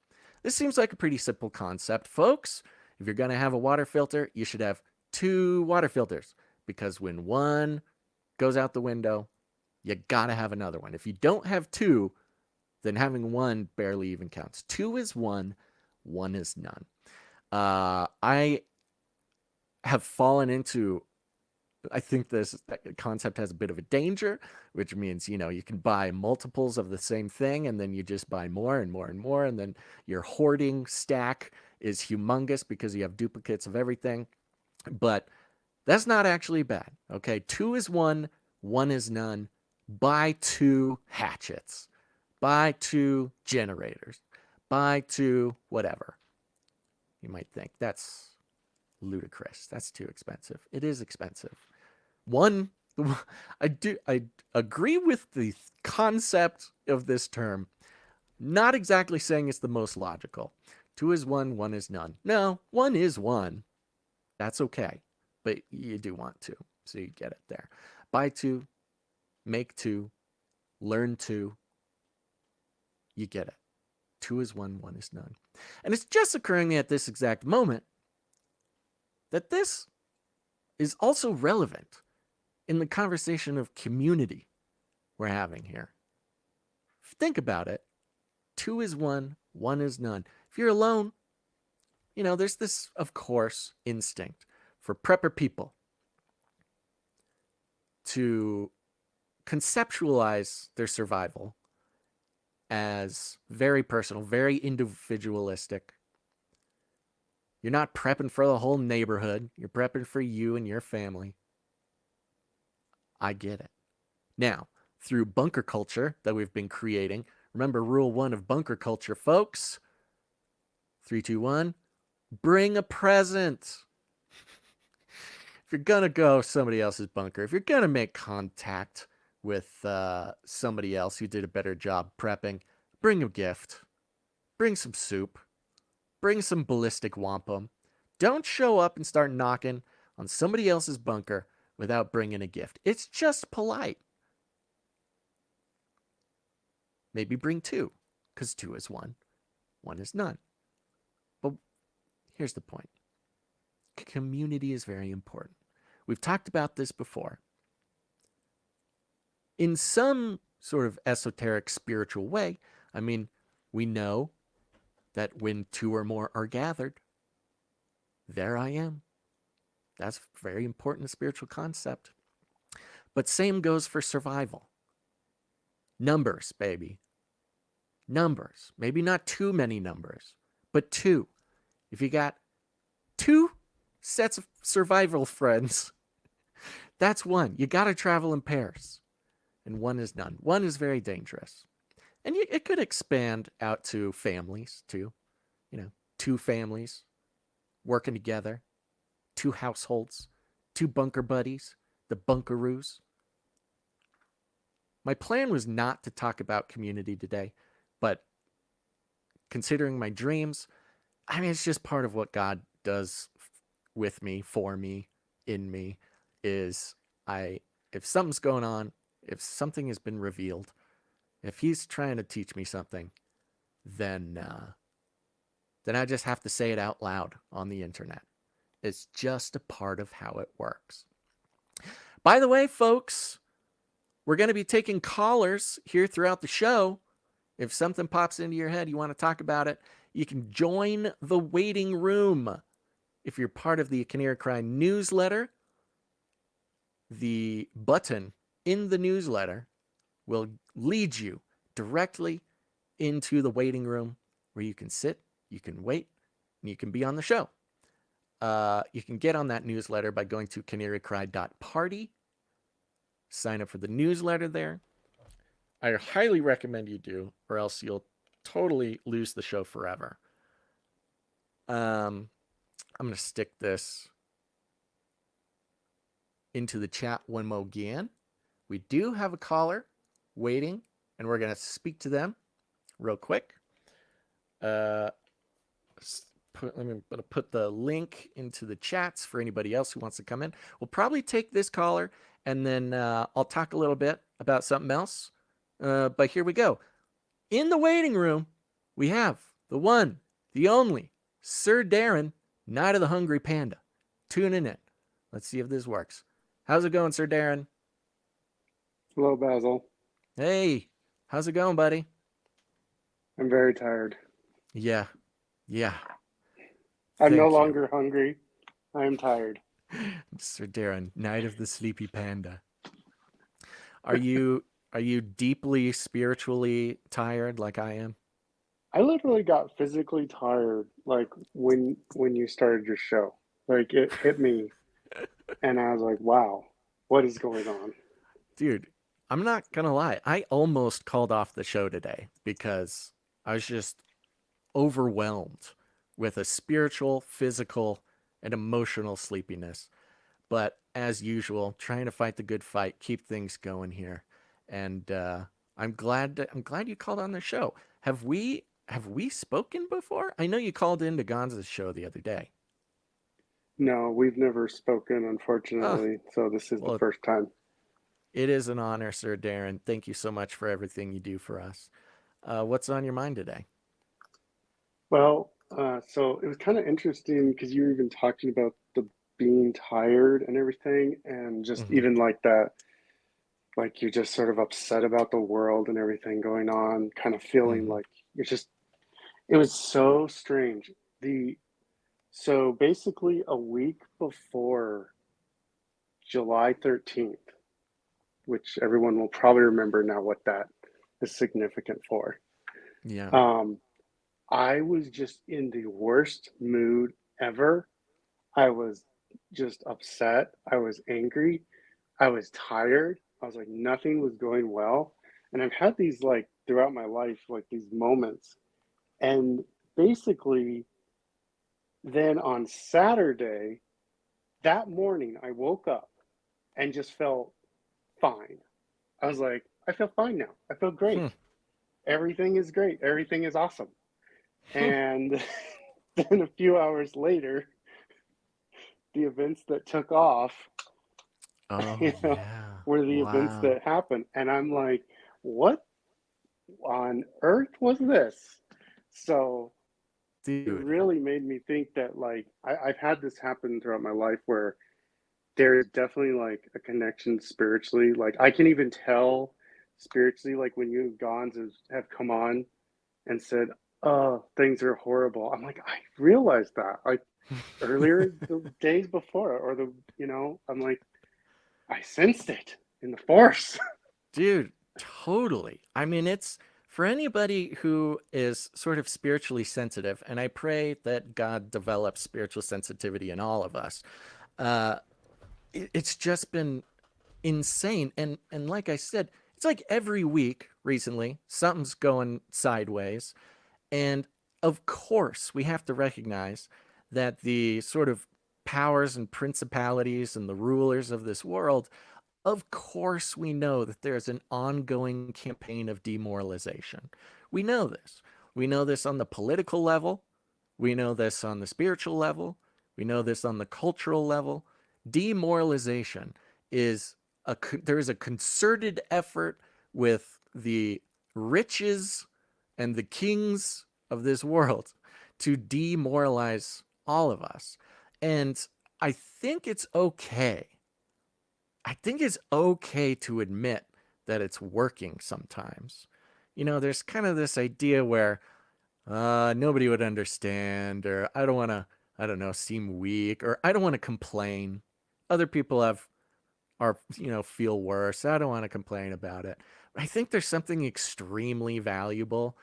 This seems like a pretty simple concept, folks. If you're going to have a water filter, you should have 2 water filters, because when one goes out the window, you got to have another one. If you don't have 2, then having one barely even counts. 2 is 1, 1 is none. I have fallen into, I think this concept has a bit of a danger, which means, you can buy multiples of the same thing, and then you just buy more and more and more, and then your hoarding stack is humongous because you have duplicates of everything. But that's not actually bad. Okay, 2 is 1, 1 is none. Buy 2 hatchets. Buy 2 generators. Buy 2 whatever. You might think that's ludicrous. That's too expensive. It is expensive. I agree with the concept of this term. Not exactly saying it's the most logical. 2 is 1, 1 is none. No, 1 is 1. That's okay. But you do want 2. So you get it there. Buy 2, make 2, learn 2. You get it. 2 is 1, 1 is none. And it's just occurring at this exact moment that this is also relevant in the conversation of community we're having here. Think about it. 2 is 1, 1 is none. If you're alone, there's this, of course, instinct for prepper people to conceptualize their survival as very personal, very individualistic. You're not prepping for the whole neighborhood. You're prepping for you and your family. I get it. Now, through bunker culture that we've been creating, remember rule 1 of bunker culture, folks. 3, 2, 1. Bring a present. If you're going to go somebody else's bunker, if you're going to make contact with somebody else who did a better job prepping, bring a gift. Bring some soup. Bring some ballistic wampum. Don't show up and start knocking on somebody else's bunker without bringing a gift. It's just polite. Maybe bring 2, because 2 is 1, 1 is none. But here's the point. Community is very important. We've talked about this before. In some sort of esoteric spiritual way, we know that when 2 or more are gathered, there I am. That's a very important spiritual concept. But same goes for survival. Numbers, baby. Numbers. Maybe not too many numbers, but 2. If you got 2 sets of survival friends. That's one. You got to travel in pairs. And one is none. One is very dangerous. And it could expand out to families too. 2 families working together, 2 households, 2 bunker buddies, the bunkaroos. My plan was not to talk about community today, but considering my dreams, I mean, it's just part of what God does with me, for me, in me, is if something's going on, if something has been revealed, if he's trying to teach me something, then I just have to say it out loud on the internet. It's just a part of how it works. By the way, folks, we're going to be taking callers here throughout the show. If something pops into your head, you want to talk about it, you can join the waiting room. If you're part of the Canary Cry newsletter, the button in the newsletter will lead you directly into the waiting room where you can sit, you can wait, and you can be on the show. You can get on that newsletter by going to canarycry.party. Sign up for the newsletter there. I highly recommend you do, or else you'll totally lose the show forever. I'm going to stick this into the chat one more again. We do have a caller waiting, and we're going to speak to them real quick. Let me put the link into the chats for anybody else who wants to come in. We'll probably take this caller, and then I'll talk a little bit about something else. But here we go. In the waiting room, we have the one, the only, Sir Darren, Night of the Hungry Panda, tuning in. Let's see if this works. How's it going, Sir Darren? Hello, Basil. Hey, how's it going, buddy? I'm very tired. Yeah. I'm Thank no you. longer hungry. I am tired. Sir Darren, Night of the Sleepy Panda. Are you deeply spiritually tired like I am? I literally got physically tired, like when you started your show. Like it hit me, and I was like, "Wow, what is going on?" Dude, I'm not gonna lie. I almost called off the show today because I was just overwhelmed with a spiritual, physical, and emotional sleepiness. But as usual, trying to fight the good fight, keep things going here. And I'm glad you called on the show. Have we spoken before? I know you called into Gonza's show the other day. No, we've never spoken, unfortunately. So this is the first time. It is an honor, Sir Darren. Thank you so much for everything you do for us. What's on your mind today? Well, so it was kind of interesting because you were even talking about the being tired and everything, and just even like that, like you're just sort of upset about the world and everything going on, kind of feeling like it was so strange. So basically a week before July 13th, which everyone will probably remember now what that is significant for. Yeah. I was just in the worst mood ever. I was just upset. I was angry. I was tired. I was like, nothing was going well. And I've had these like throughout my life, like these moments. And basically, then on Saturday, that morning, I woke up and just felt fine. I was like, I feel fine now. I feel great. Everything is great. Everything is awesome. And then a few hours later, the events that took off were the events that happened. And I'm like, what on earth was this? So Dude. it really made me think that like I've had this happen throughout my life where there's definitely like a connection spiritually. Like I can even tell spiritually, like when you and Gons have come on and said, oh, things are horrible. I'm like, I realized that like earlier the days before, or I'm like, I sensed it in the force. Dude, totally. I mean, it's For anybody who is sort of spiritually sensitive, and I pray that God develops spiritual sensitivity in all of us, uh, it's just been insane. And like I said, it's like every week recently, something's going sideways. And of course, we have to recognize that the sort of powers and principalities and the rulers of this world, of course, we know that there's an ongoing campaign of demoralization. We know this. We know this on the political level. We know this on the spiritual level. We know this on the cultural level. Demoralization is there is a concerted effort with the riches and the kings of this world to demoralize all of us. And I think it's okay. I think it's okay to admit that it's working sometimes. There's kind of this idea where nobody would understand, or I don't want to, I don't know, seem weak, or I don't want to complain. Other people feel worse. I don't want to complain about it. I think there's something extremely valuable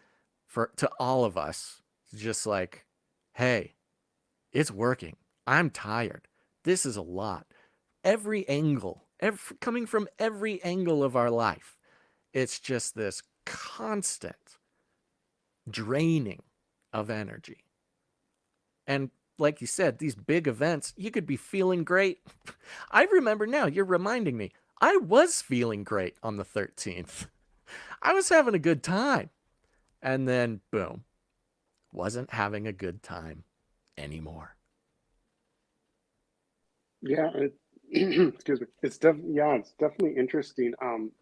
to all of us. Just like, hey, it's working. I'm tired. This is a lot. Every angle, coming from every angle of our life, it's just this constant draining of energy. And like you said, these big events, you could be feeling great. I remember now, you're reminding me, I was feeling great on the 13th. I was having a good time. And then, boom, wasn't having a good time anymore. Yeah, excuse me. It's definitely interesting.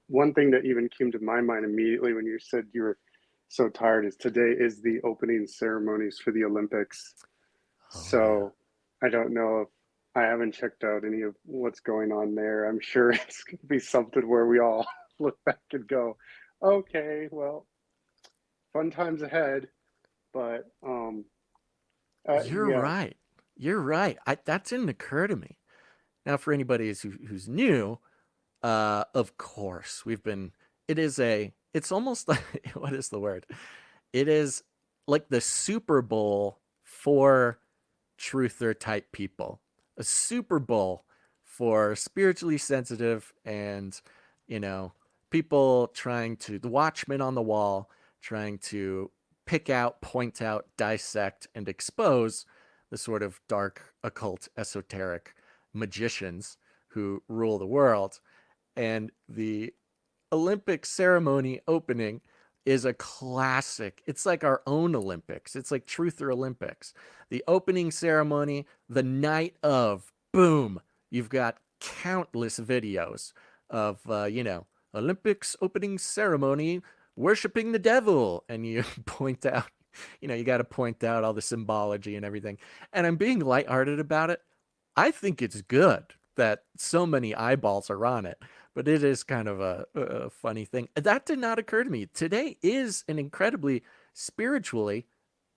One thing that even came to my mind immediately when you said you were so tired is today is the opening ceremonies for the Olympics. Oh, yeah. So I don't know if I haven't checked out any of what's going on there. I'm sure it's going to be something where we all look back and go, okay, well, fun times ahead. But You're yeah, right. You're right. That didn't occur to me. Now, for anybody who's new, of course, it's almost like, what is the word? It is like the Super Bowl for truther type people, a Super Bowl for spiritually sensitive and, you know, people the watchmen on the wall, trying to pick out, point out, dissect, and expose the sort of dark, occult, esoteric magicians who rule the world. And the Olympic ceremony opening is a classic. It's like our own Olympics. It's like Truther Olympics. The opening ceremony, the night of, boom, you've got countless videos of, Olympics opening ceremony, worshiping the devil. And you point out, you got to point out all the symbology and everything. And I'm being lighthearted about it. I think it's good that so many eyeballs are on it, but it is kind of a funny thing. That did not occur to me. Today is an incredibly spiritually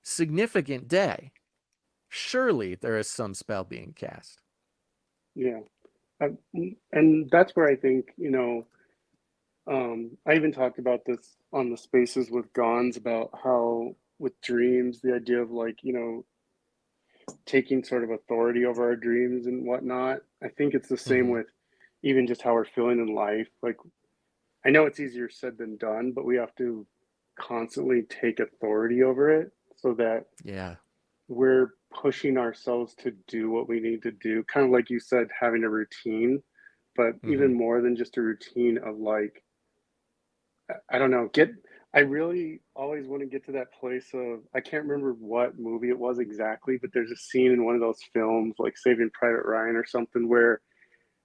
significant day. Surely there is some spell being cast. yeah. Uh, and that's where I think, I even talked about this on the spaces with Gons about how with dreams, the idea of like, taking sort of authority over our dreams and whatnot. I think it's the same Mm-hmm. with even just how we're feeling in life. Like, I know it's easier said than done, but we have to constantly take authority over it so that Yeah. we're pushing ourselves to do what we need to do. Kind of like you said, having a routine, but Mm-hmm. even more than just a routine of like, I don't know, I really always want to get to that place of, I can't remember what movie it was exactly, but there's a scene in one of those films, like Saving Private Ryan or something, where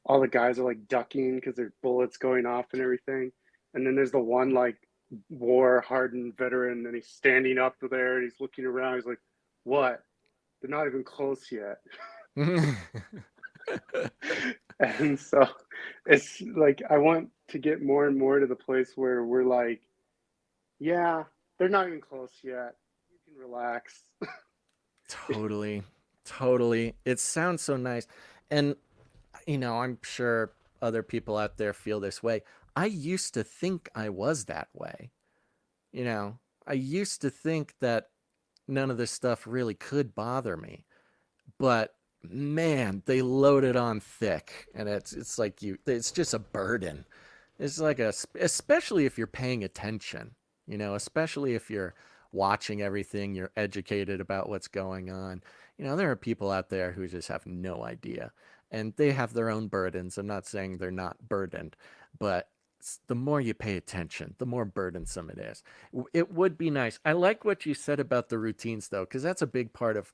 all the guys are like ducking because there's bullets going off and everything. And then there's the one like war hardened veteran, and he's standing up there and he's looking around. He's like, what? They're not even close yet. And so it's like, I want to get more and more to the place where we're like, yeah, they're not even close yet. You can relax. Totally. Totally. It sounds so nice. And, I'm sure other people out there feel this way. I used to think I was that way. You know, I used to think that none of this stuff really could bother me, but man, they load it on thick, and it's like it's just a burden. It's like especially if you're paying attention, especially if you're watching everything, you're educated about what's going on. There are people out there who just have no idea, and they have their own burdens. I'm not saying they're not burdened, but the more you pay attention, the more burdensome it is. It would be nice. I like what you said about the routines, though, because that's a big part of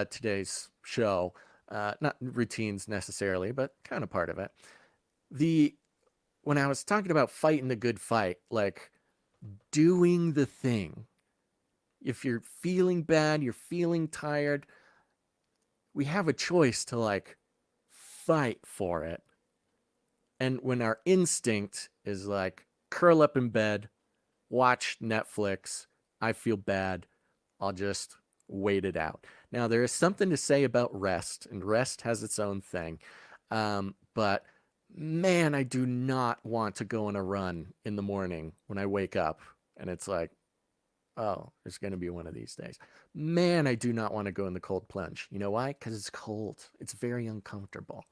today's show. Not routines necessarily, but kind of part of it. The When I was talking about fighting the good fight, like doing the thing. If you're feeling bad, you're feeling tired, we have a choice to like fight for it. And when our instinct is like curl up in bed, watch Netflix, I feel bad, I'll just wait it out. Now, there is something to say about rest, and rest has its own thing. But man, I do not want to go on a run in the morning when I wake up and it's like, oh, there's going to be one of these days. Man, I do not want to go in the cold plunge. You know why? Because it's cold. It's very uncomfortable.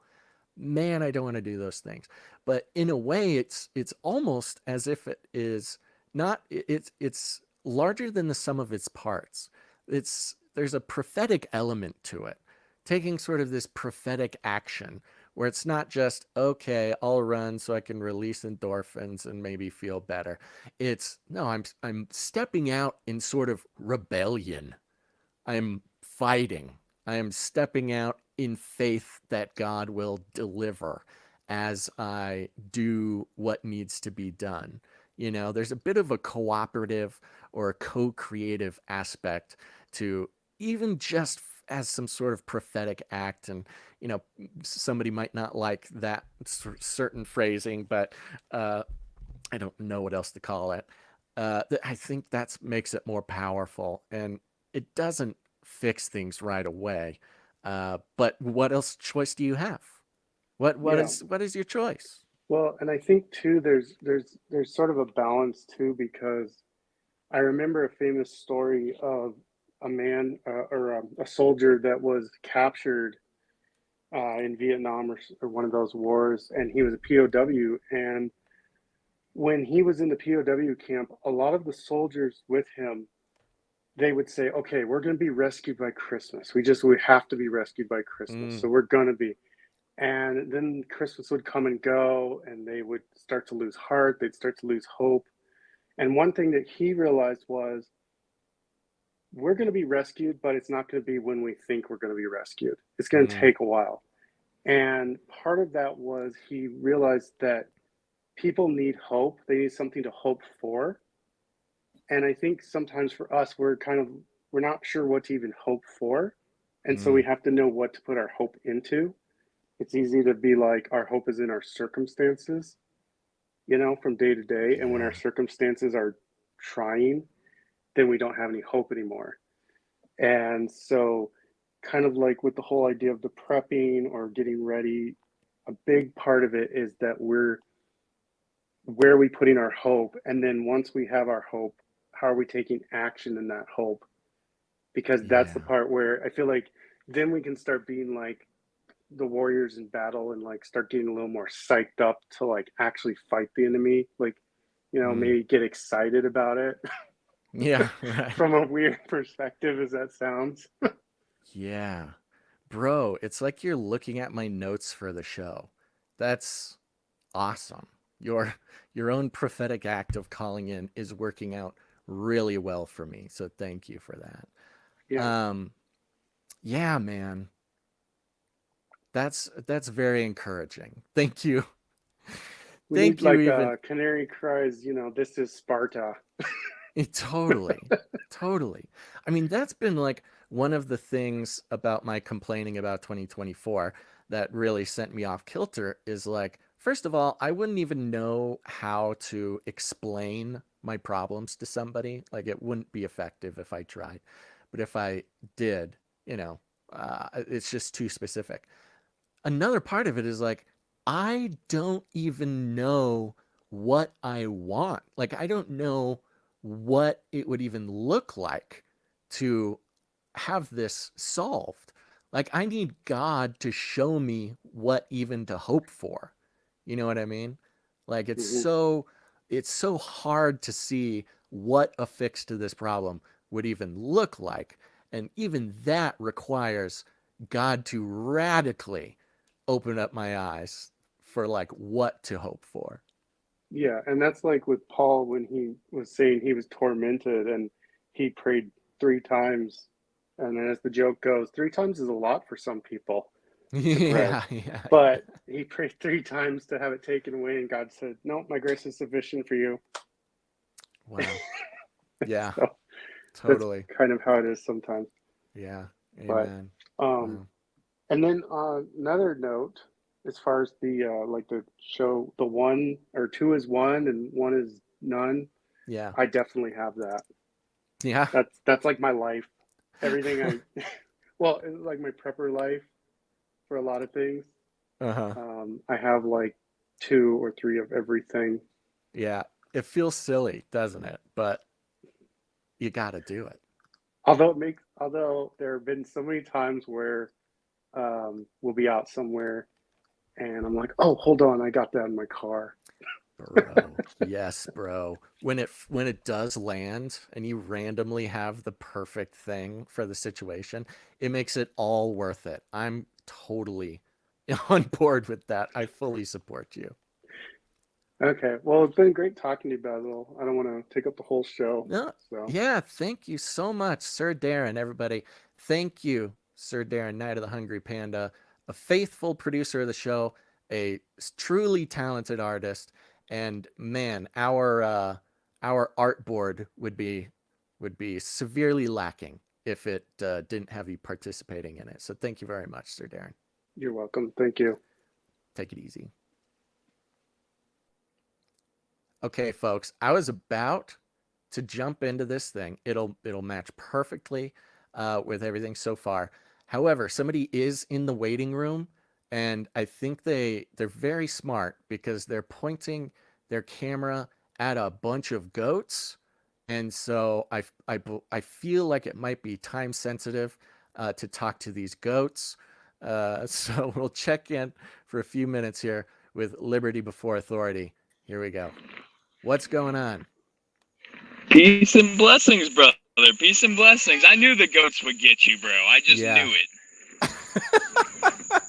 Man, I don't want to do those things. But in a way, it's almost as if it is not. It's larger than the sum of its parts. There's a prophetic element to it, taking sort of this prophetic action where it's not just, okay, I'll run so I can release endorphins and maybe feel better. It's no, I'm stepping out in sort of rebellion. I'm fighting. I am stepping out in faith that God will deliver as I do what needs to be done. There's a bit of a cooperative or a co-creative aspect to even just as some sort of prophetic act. And, somebody might not like that certain phrasing, but I don't know what else to call it. I think that makes it more powerful, and it doesn't fix things right away. But what else choice do you have? Yeah. What is your choice? Well, and I think too, there's sort of a balance too, because I remember a famous story of a man or a soldier that was captured in Vietnam or one of those wars, and he was a POW. And when he was in the POW camp, a lot of the soldiers with him, they would say, "Okay, we're going to be rescued by Christmas. We have to be rescued by Christmas, Mm, so we're going to be." And then Christmas would come and go, and they would start to lose heart. They'd start to lose hope. And one thing that he realized was, we're going to be rescued, but it's not going to be when we think we're going to be rescued. It's going to mm, take a while. And part of that was he realized that people need hope. They need something to hope for. And I think sometimes for us, we're not sure what to even hope for. And so we mm, have to know what to put our hope into. It's easy to be like, our hope is in our circumstances, from day to day. And when our yeah. circumstances are trying, then we don't have any hope anymore. And so, kind of like with the whole idea of the prepping or getting ready, a big part of it is that where are we putting our hope? And then once we have our hope, how are we taking action in that hope? Because that's the Yeah. part where I feel like then we can start being like the warriors in battle and like start getting a little more psyched up to like actually fight the enemy. Like, Mm, maybe get excited about it yeah, right. from a weird perspective as that sounds. Yeah. Bro, it's like you're looking at my notes for the show. That's awesome. Your your own prophetic act of calling in is working out really well for me. So thank you for that. Yeah. Yeah, man. That's very encouraging. Thank you. We need Thank you like even. canary cries, this is Sparta. Totally. Totally. I mean, that's been like one of the things about my complaining about 2024 that really sent me off kilter is like, first of all, I wouldn't even know how to explain my problems to somebody. Like, it wouldn't be effective if I tried. But if I did, it's just too specific. Another part of it is like, I don't even know what I want. Like, I don't know what it would even look like to have this solved. Like, I need God to show me what even to hope for. You know what I mean? Like, Hmm. it's so hard to see what a fix to this problem would even look like. And even that requires God to radically open up my eyes for like what to hope for. Yeah, and that's like with Paul when he was saying he was tormented and he prayed 3 times. And then, as the joke goes, 3 times is a lot for some people to pray. Yeah, yeah, yeah. But he prayed 3 times to have it taken away, and God said, "No, my grace is sufficient for you." Wow. Yeah, So that's totally. kind of how it is sometimes. Yeah. But Amen. um, Wow. and then another note, as far as the like the show, the one or two is one and one is none. Yeah. I definitely have that. Yeah. That's like my life. Everything I, well, it's like my prepper life for a lot of things. Uh-huh. I have like 2 or 3 of everything. Yeah. It feels silly, doesn't it? But you got to do it. Although there have been so many times where we'll be out somewhere and I'm like, oh, hold on, I got that in my car. Bro. Yes, bro. When it does land and you randomly have the perfect thing for the situation, it makes it all worth it. I'm totally on board with that. I fully support you. Okay, well, it's been great talking to you, Basil. I don't want to take up the whole show. No, So, yeah, thank you so much, Sir Darren, everybody. Thank you, Sir Darren, Knight of the Hungry Panda, a faithful producer of the show, a truly talented artist, and man, our art board would be severely lacking if it didn't have you participating in it. So thank you very much, Sir Darren. you're welcome. Thank you. Take it easy. Okay, folks, I was about to jump into this thing. It'll match perfectly with everything so far. However, somebody is in the waiting room, and I think they're very smart because they're pointing their camera at a bunch of goats, and so I feel like it might be time sensitive to talk to these goats. So we'll check in for a few minutes here with Liberty Before Authority. Here we go. What's going on? Peace and blessings, brother. Peace and blessings. I knew the goats would get you, bro. I just Yeah. knew it.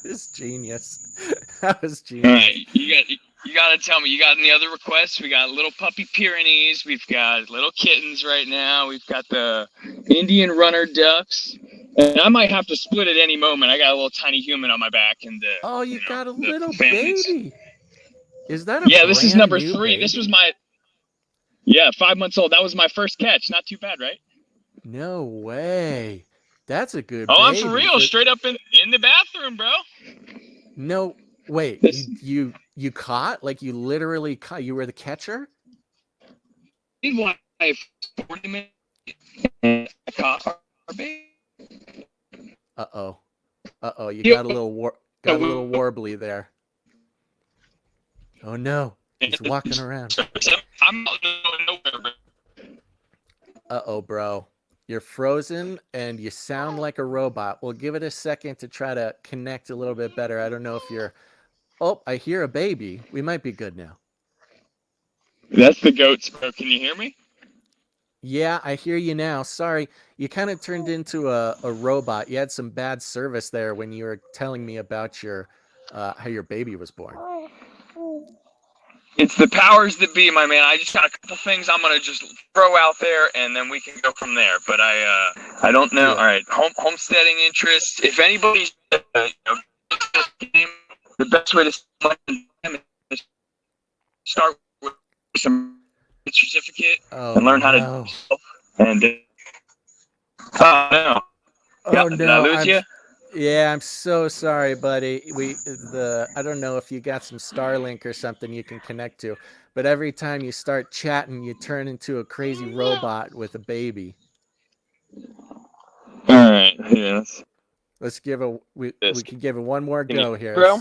It's genius. That was All genius. right, you got to tell me. You got any other requests? We got little puppy Pyrenees. We've got little kittens right now. We've got the Indian runner ducks. And I might have to split at any moment. I got a little tiny human on my back, and Oh, you got a the little families. baby. Is that a Yeah, this is brand number new 3. baby? This was my 5 months old. That was my first catch. Not too bad, right? No way. That's a good Oh, I'm baby. for real. Straight up in the bathroom, bro. No, wait. This You caught? Like you literally caught? You were the catcher? like 40 minutes. I caught our baby. Uh-oh. Uh-oh, you got a little warbly there. Oh no. He's walking around. I'm out in nowhere, bro. Uh-oh, bro. You're frozen and you sound like a robot. We'll give it a second to try to connect a little bit better. I don't know if you're... Oh, I hear a baby. We might be good now. That's the goats, bro. Can you hear me? Yeah, I hear you now. Sorry, you kind of turned into a robot. You had some bad service there when you were telling me about your how your baby was born. It's the powers that be, my man. I just got a couple things I'm gonna just throw out there, and then we can go from there. But I don't know. All right, homesteading interest. If anybody's the best way to is start with some certificate and learn how to. And no. Oh Did I lose you? Yeah, I'm so sorry, buddy. I don't know if you got some Starlink or something you can connect to, but every time you start chatting, you turn into a crazy robot with a baby. All right. Yes. Let's give we can give it one more go here. Bro?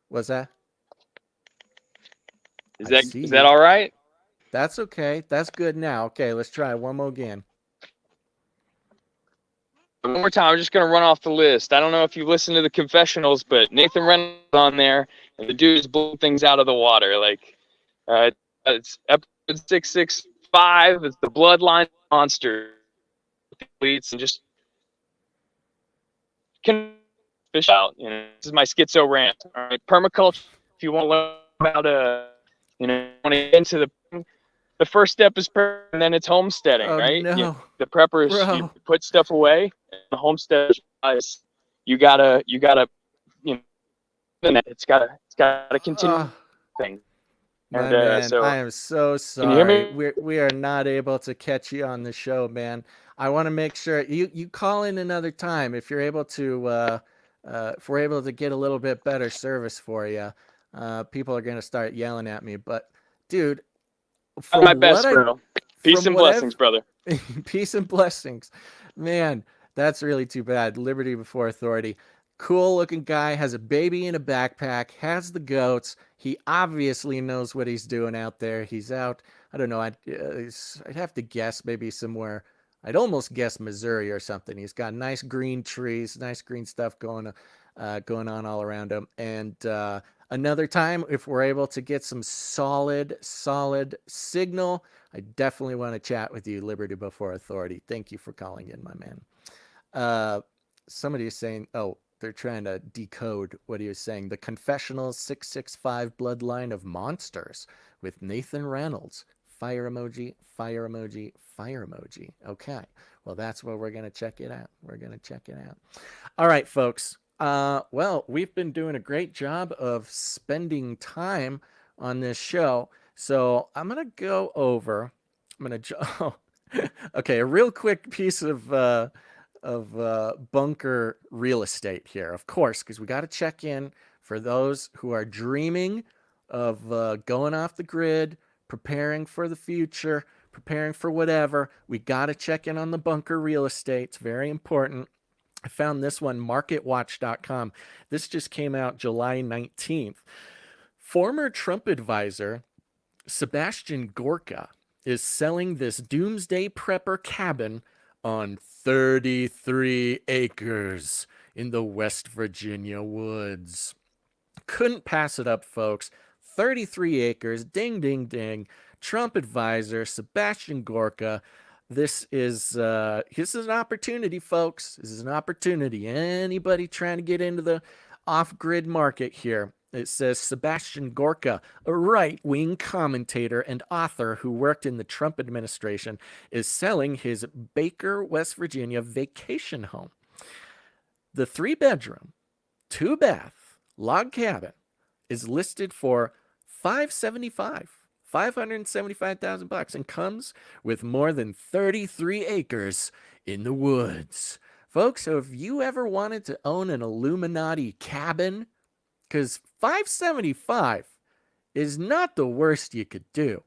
What's that? Is that all right? That's okay. That's good now. Okay, let's try one more again. One more time, I'm just gonna run off the list. I don't know if you've listened to the confessionals, but Nathan Reynolds is on there, and the dude is blowing things out of the water. Like, it's episode 665. It's the Bloodline Monster. And just can fish out. You know, this is my schizo rant. All right, permaculture. If you want to learn about want to get into the first step is and then it's homesteading, Oh right? no, The preppers, you bro. put stuff away. And the homesteaders, you gotta, you know, it's gotta continue Oh, thing. my And man, I so, am so can you hear sorry. me? We are not able to catch you on the show, man. I want to make sure you call in another time if you're able to. If we're able to get a little bit better service for you, people are gonna start yelling at me. But, dude, My from what best, I, bro. Peace from and what I've blessings, brother. Peace and blessings. Man, that's really too bad. Liberty before authority. Cool looking guy, has a baby in a backpack, has the goats. He obviously knows what he's doing out there. He's out, I don't know, I'd have to guess maybe somewhere. I'd almost guess Missouri or something. He's got nice green trees, nice green stuff going on all around him. And another time, if we're able to get some solid signal, I definitely want to chat with you, Liberty Before Authority. Thank you for calling in, my man. Somebody is saying, oh, they're trying to decode what he was saying. The Confessional 665 Bloodline of Monsters with Nathan Reynolds. Fire emoji, fire emoji, fire emoji. Okay. Well, that's where we're going to check it out. We're going to check it out. All right, folks. Well, we've been doing a great job of spending time on this show. So I'm going to go over. I'm going to. Oh, okay, a real quick piece of bunker real estate here, of course, because we got to check in for those who are dreaming of going off the grid, preparing for the future, preparing for whatever. We got to check in on the bunker real estate. It's very important. I found this one, marketwatch.com. This just came out July 19th. Former Trump advisor Sebastian Gorka is selling this doomsday prepper cabin on 33 acres in the West Virginia woods. Couldn't pass it up, folks. 33 acres, ding, ding, ding. Trump advisor Sebastian Gorka. This is an opportunity, folks. This is an opportunity. Anybody trying to get into the off-grid market here? It says Sebastian Gorka, a right-wing commentator and author who worked in the Trump administration, is selling his Baker, West Virginia vacation home. The 3-bedroom, 2-bath log cabin is listed for $575,000 and comes with more than 33 acres in the woods. Folks, so if you ever wanted to own an Illuminati cabin, because 575 is not the worst you could do.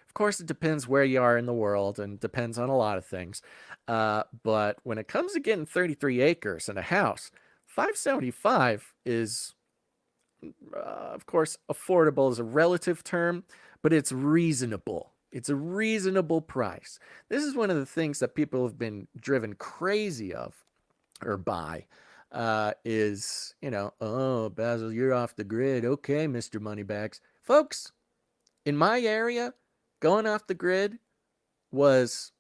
Of course, it depends where you are in the world and depends on a lot of things. But when it comes to getting 33 acres and a house, 575 is, of course, affordable is a relative term, but it's reasonable. It's a reasonable price. This is one of the things that people have been driven crazy of or by. Is, oh, Basil, you're off the grid. Okay, Mr. Moneybags. Folks, in my area, going off the grid was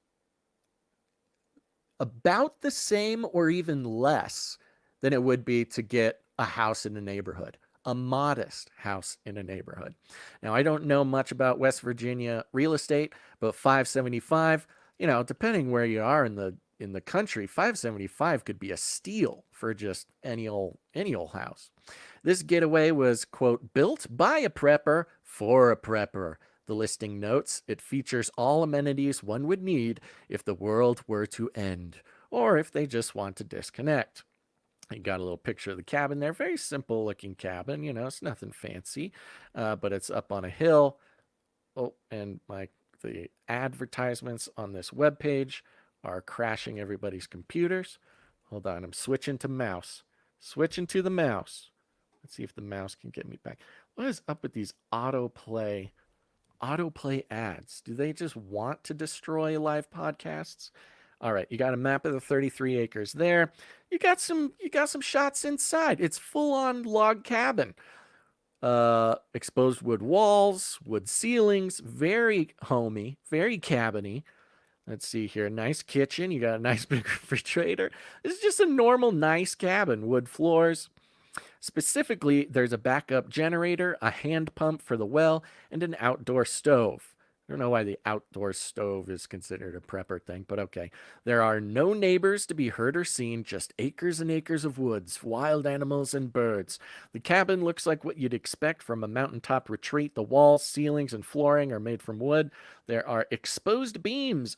about the same or even less than it would be to get a house in a neighborhood, a modest house in a neighborhood. Now, I don't know much about West Virginia real estate, but 575, depending where you are in the country, 575 could be a steal for just any old house. This getaway was, quote, built by a prepper for a prepper. The listing notes it features all amenities one would need if the world were to end, or if they just want to disconnect. You got a little picture of the cabin there. Very simple looking cabin. It's nothing fancy, but it's up on a hill. Oh, and the advertisements on this webpage are crashing everybody's computers. Hold on, I'm switching to mouse. Switching to the mouse. Let's see if the mouse can get me back. What is up with these autoplay autoplay ads? Do they just want to destroy live podcasts? All right, you got a map of the 33 acres there. You got some shots inside. It's full on log cabin. Exposed wood walls, wood ceilings, very homey, very cabiny. Let's see here. Nice kitchen. You got a nice big refrigerator. This is just a normal, nice cabin. Wood floors. Specifically, there's a backup generator, a hand pump for the well, and an outdoor stove. I don't know why the outdoor stove is considered a prepper thing, but okay. There are no neighbors to be heard or seen, just acres and acres of woods, wild animals, and birds. The cabin looks like what you'd expect from a mountaintop retreat. The walls, ceilings, and flooring are made from wood. There are exposed beams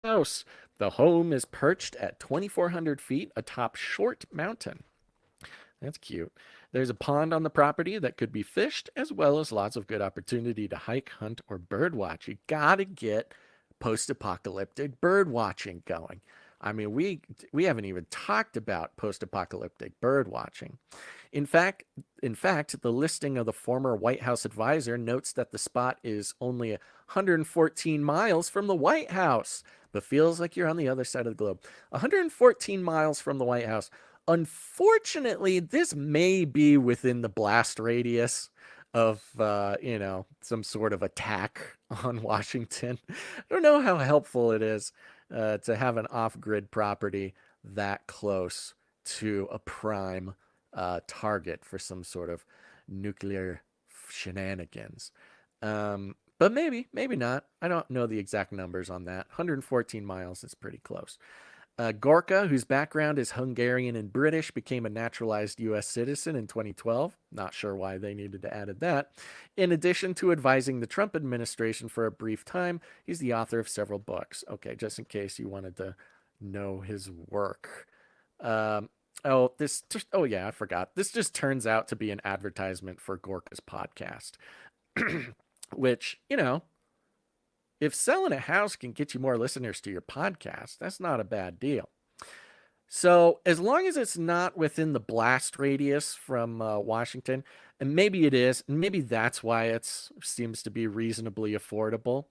house. The home is perched at 2,400 feet atop Short Mountain. That's cute. There's a pond on the property that could be fished, as well as lots of good opportunity to hike, hunt, or bird watch. You gotta get post-apocalyptic bird watching going. I mean, we haven't even talked about post-apocalyptic bird watching. In fact, the listing of the former White House advisor notes that the spot is only 114 miles from the White House, but feels like you're on the other side of the globe. 114 miles from the White House. Unfortunately, this may be within the blast radius of, some sort of attack on Washington. I don't know how helpful it is to have an off-grid property that close to a prime target for some sort of nuclear shenanigans. But maybe not. I don't know the exact numbers on that. 114 miles is pretty close. Gorka, whose background is Hungarian and British, became a naturalized U.S. citizen in 2012. Not sure why they needed to add that. In addition to advising the Trump administration for a brief time, he's the author of several books. Okay, just in case you wanted to know his work. I forgot. This just turns out to be an advertisement for Gorka's podcast, which, if selling a house can get you more listeners to your podcast, that's not a bad deal. So as long as it's not within the blast radius from Washington, and maybe it is, and maybe that's why it seems to be reasonably affordable.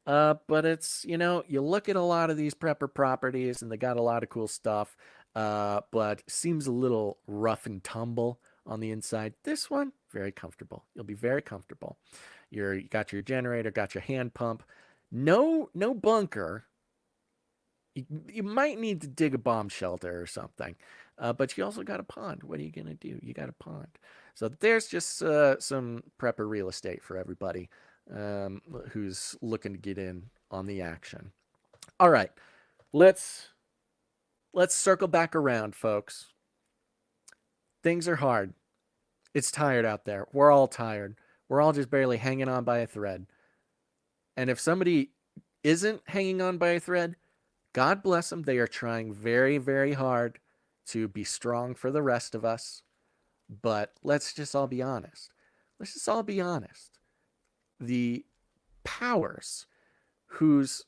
But it's, you look at a lot of these prepper properties and they got a lot of cool stuff, but seems a little rough and tumble on the inside. This one, very comfortable. You'll be very comfortable. You got your generator, got your hand pump. No bunker. You might need to dig a bomb shelter or something. But you also got a pond. What are you going to do? You got a pond. So there's just some prepper real estate for everybody who's looking to get in on the action. All right. Let's circle back around, folks. Things are hard. It's tired out there. We're all tired. We're all just barely hanging on by a thread. And if somebody isn't hanging on by a thread, God bless them. They are trying very, very hard to be strong for the rest of us. But let's just all be honest. The powers whose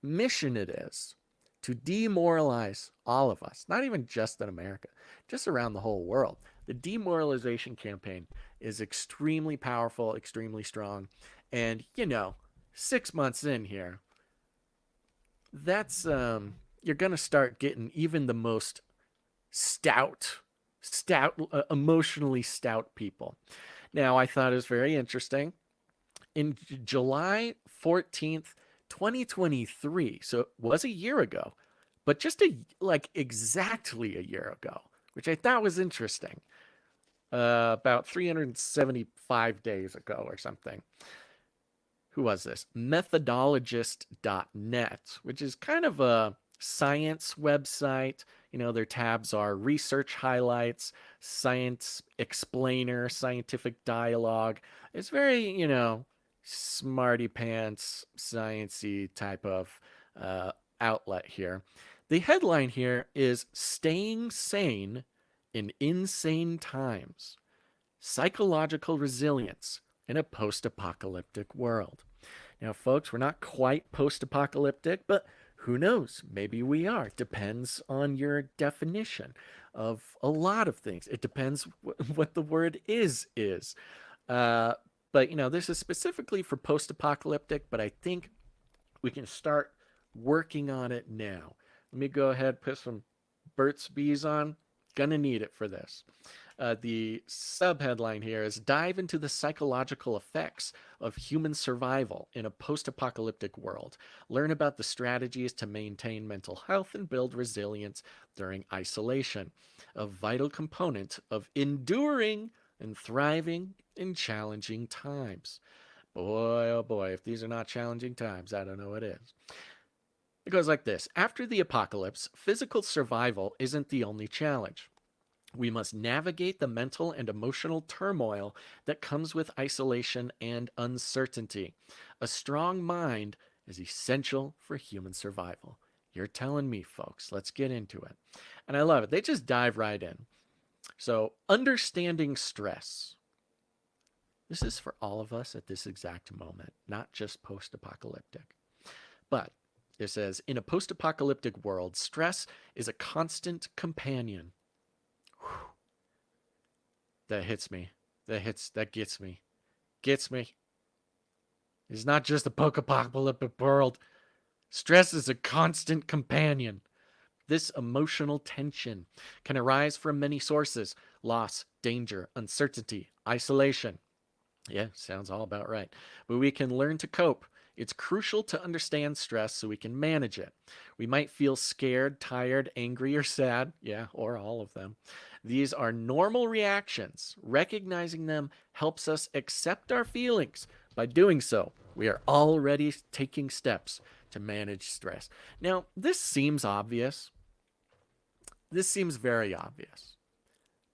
mission it is to demoralize all of us, not even just in America, just around the whole world. The demoralization campaign is extremely powerful, extremely strong. And, 6 months in here, that's you're gonna start getting even the most stout, emotionally stout people. Now, I thought it was very interesting. In July 14th, 2023, so it was a year ago, but just exactly a year ago, which I thought was interesting. About 375 days ago or something. Who was this? Methodologist.net, which is kind of a science website. Their tabs are research highlights, science explainer, scientific dialogue. It's very, smarty pants, sciencey type of outlet here. The headline here is Staying Sane in Insane Times. Psychological Resilience in a Post-Apocalyptic World. Now, folks, we're not quite post-apocalyptic, but who knows? Maybe we are. Depends on your definition of a lot of things. It depends what the word is. But, this is specifically for post-apocalyptic, but I think we can start working on it now. Let me go ahead, put some Burt's Bees on. Gonna need it for this. The subheadline here is Dive into the psychological effects of human survival in a post apocalyptic world. Learn about the strategies to maintain mental health and build resilience during isolation, a vital component of enduring and thriving in challenging times. Boy, oh boy, if these are not challenging times, I don't know what is. It goes like this. After the apocalypse, physical survival isn't the only challenge. We must navigate the mental and emotional turmoil that comes with isolation and uncertainty. A strong mind is essential for human survival. You're telling me, folks. Let's get into it. And I love it. They just dive right in. So, understanding stress. This is for all of us at this exact moment, not just post apocalyptic. But it says, in a post apocalyptic world, stress is a constant companion. Whew. That hits me. That gets me. Gets me. It's not just a post-apocalyptic world. Stress is a constant companion. This emotional tension can arise from many sources: loss, danger, uncertainty, isolation. Yeah, sounds all about right. But we can learn to cope. It's crucial to understand stress so we can manage it. We might feel scared, tired, angry, or sad. Yeah, or all of them. These are normal reactions. Recognizing them helps us accept our feelings. By doing so, we are already taking steps to manage stress. Now, this seems obvious. This seems very obvious.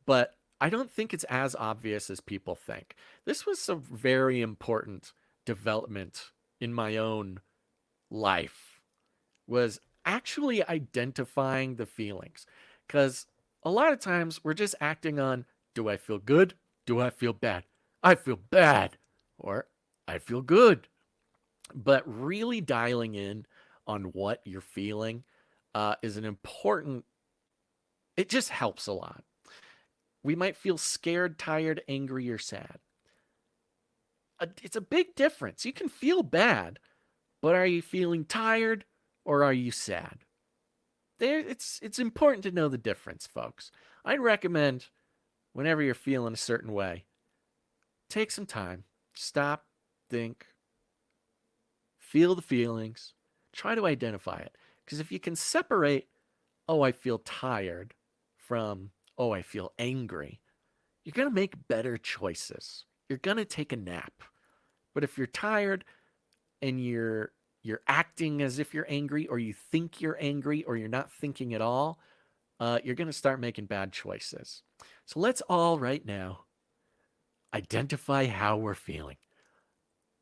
But I don't think it's as obvious as people think. This was a very important development in my own life, was actually identifying the feelings. Because a lot of times we're just acting on, do I feel good? Do I feel bad? I feel bad. Or I feel good. But really dialing in on what you're feeling is an important, it just helps a lot. We might feel scared, tired, angry, or sad. It's a big difference. You can feel bad, but are you feeling tired or are you sad? It's important to know the difference, folks. I'd recommend whenever you're feeling a certain way, take some time, stop, think, feel the feelings, try to identify it. Because if you can separate, oh, I feel tired, from, oh, I feel angry, you're going to make better choices. You're going to take a nap. But if you're tired and you're acting as if you're angry, or you think you're angry, or you're not thinking at all, you're going to start making bad choices. So let's all right now identify how we're feeling.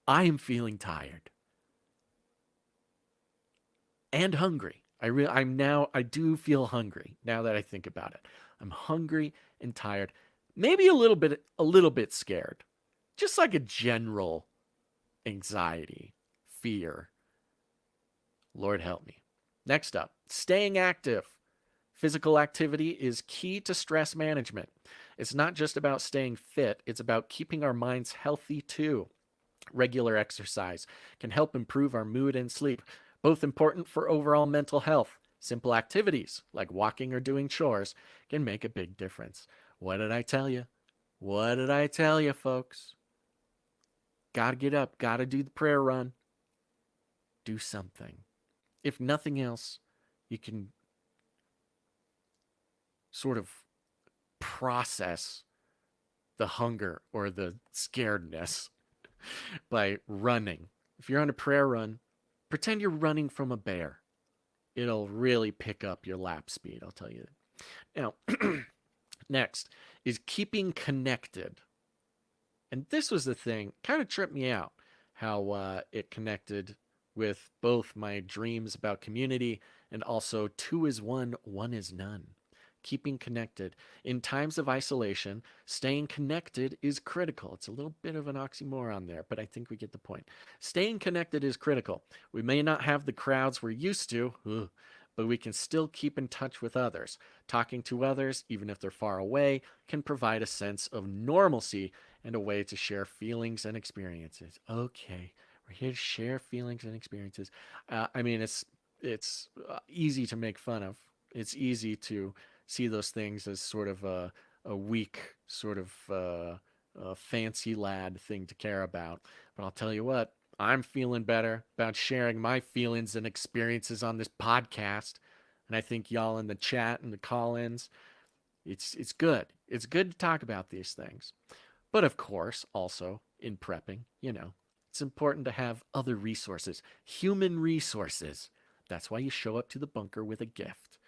I am feeling tired and hungry. I do feel hungry now that I think about it. I'm hungry and tired, maybe a little bit scared, just like a general anxiety, fear. Lord help me. Next up, staying active. Physical activity is key to stress management. It's not just about staying fit, it's about keeping our minds healthy too. Regular exercise can help improve our mood and sleep, both important for overall mental health. Simple activities like walking or doing chores can make a big difference. What did I tell you? What did I tell you, folks? Gotta get up, gotta do the prayer run. Do something. If nothing else, you can sort of process the hunger or the scaredness by running. If you're on a prayer run, pretend you're running from a bear. It'll really pick up your lap speed, I'll tell you. Now, next is keeping connected. And this was the thing, kind of tripped me out, how it connected with both my dreams about community and also two is one, one is none. Keeping connected. In times of isolation, staying connected is critical. It's a little bit of an oxymoron there, but I think we get the point. Staying connected is critical. We may not have the crowds we're used to, but we can still keep in touch with others. Talking to others, even if they're far away, can provide a sense of normalcy and a way to share feelings and experiences. Okay, we're here to share feelings and experiences. I mean, it's easy to make fun of. It's easy to see those things as sort of a weak, sort of a fancy lad thing to care about. But I'll tell you what, I'm feeling better about sharing my feelings and experiences on this podcast. And I think y'all in the chat and the call-ins, it's good. It's good to talk about these things. But of course, also in prepping, it's important to have other resources, human resources. That's why you show up to the bunker with a gift.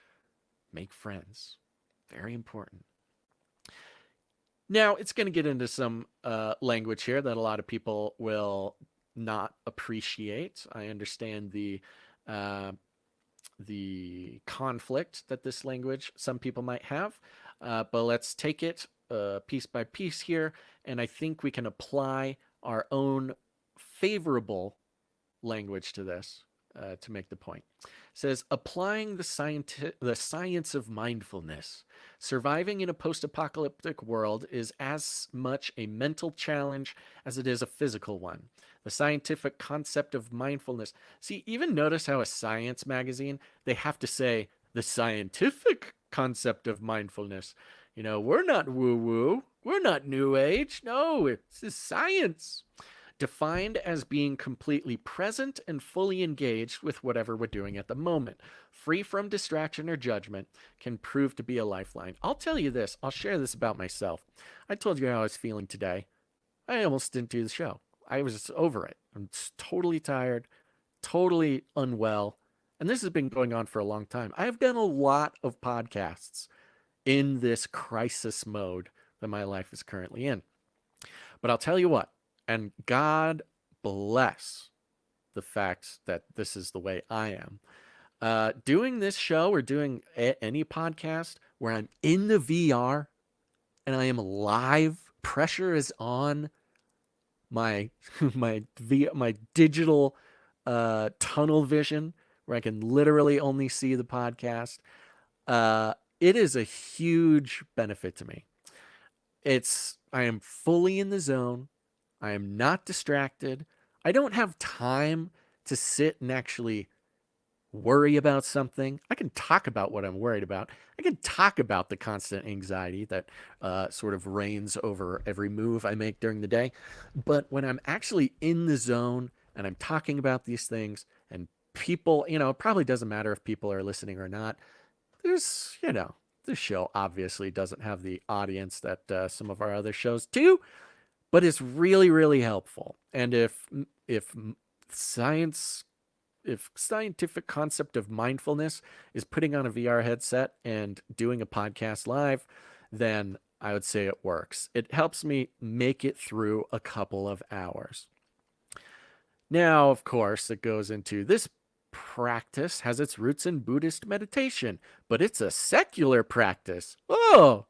Make friends. Very important. Now, it's going to get into some language here that a lot of people will not appreciate. I understand the conflict that this language some people might have, but let's take it piece by piece here, and I think we can apply our own favorable language to this to make the point. It says, applying the science of mindfulness. Surviving in a post-apocalyptic world is as much a mental challenge as it is a physical one. The scientific concept of mindfulness. See, even notice how a science magazine, they have to say the scientific concept of mindfulness. We're not woo-woo. We're not new age. No, it's science. Defined as being completely present and fully engaged with whatever we're doing at the moment, free from distraction or judgment, can prove to be a lifeline. I'll tell you this. I'll share this about myself. I told you how I was feeling today. I almost didn't do the show. I was just over it. I'm totally tired, totally unwell. And this has been going on for a long time. I have done a lot of podcasts in this crisis mode that my life is currently in. But I'll tell you what, and God bless the fact that this is the way I am. Doing this show or doing any podcast where I'm in the VR and I am live, pressure is on my my digital tunnel vision where I can literally only see the podcast. It is a huge benefit to me. I am fully in the zone. I am not distracted. I don't have time to sit and actually worry about something. I can talk about what I'm worried about. I can talk about the constant anxiety that sort of reigns over every move I make during the day. But when I'm actually in the zone and I'm talking about these things and people, it probably doesn't matter if people are listening or not. There's, this show obviously doesn't have the audience that some of our other shows do. But it's really, really helpful. And if scientific concept of mindfulness is putting on a VR headset and doing a podcast live, then I would say it works. It helps me make it through a couple of hours. Now, of course, it goes into this practice has its roots in Buddhist meditation, but it's a secular practice. Oh!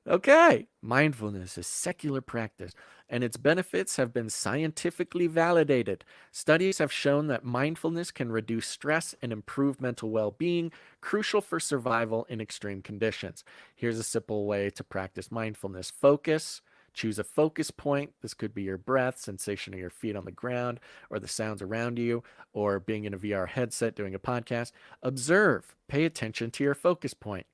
Okay, mindfulness is secular practice, and its benefits have been scientifically validated. Studies have shown that mindfulness can reduce stress and improve mental well-being, crucial for survival in extreme conditions. Here's a simple way to practice mindfulness. Focus. Choose a focus point. This could be your breath, sensation of your feet on the ground, or the sounds around you, or being in a VR headset doing a podcast. Observe. Pay attention to your focus point.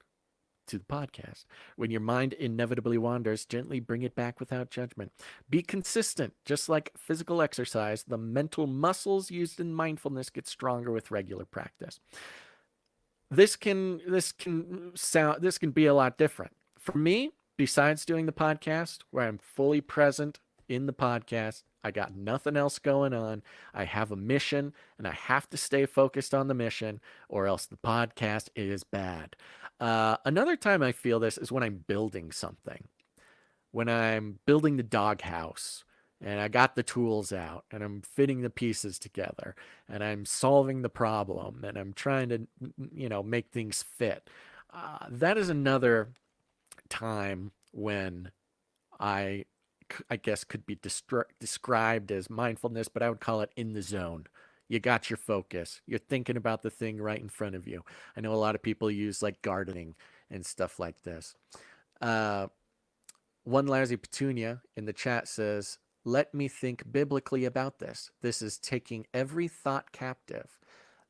To the podcast. When your mind inevitably wanders, gently bring it back without judgment. Be consistent. Just like physical exercise, the mental muscles used in mindfulness get stronger with regular practice. This can be a lot different. For me, besides doing the podcast, where I'm fully present in the podcast, I got nothing else going on. I have a mission, and I have to stay focused on the mission, or else the podcast is bad. Another time I feel this is when I'm building something. When I'm building the doghouse, and I got the tools out, and I'm fitting the pieces together, and I'm solving the problem, and I'm trying to, make things fit. That is another time when I guess could be described as mindfulness, but I would call it in the zone. You got your focus. You're thinking about the thing right in front of you. I know a lot of people use like gardening and stuff like this. Uh, One Lousy Petunia in the chat says, let me think biblically about this. This is taking every thought captive.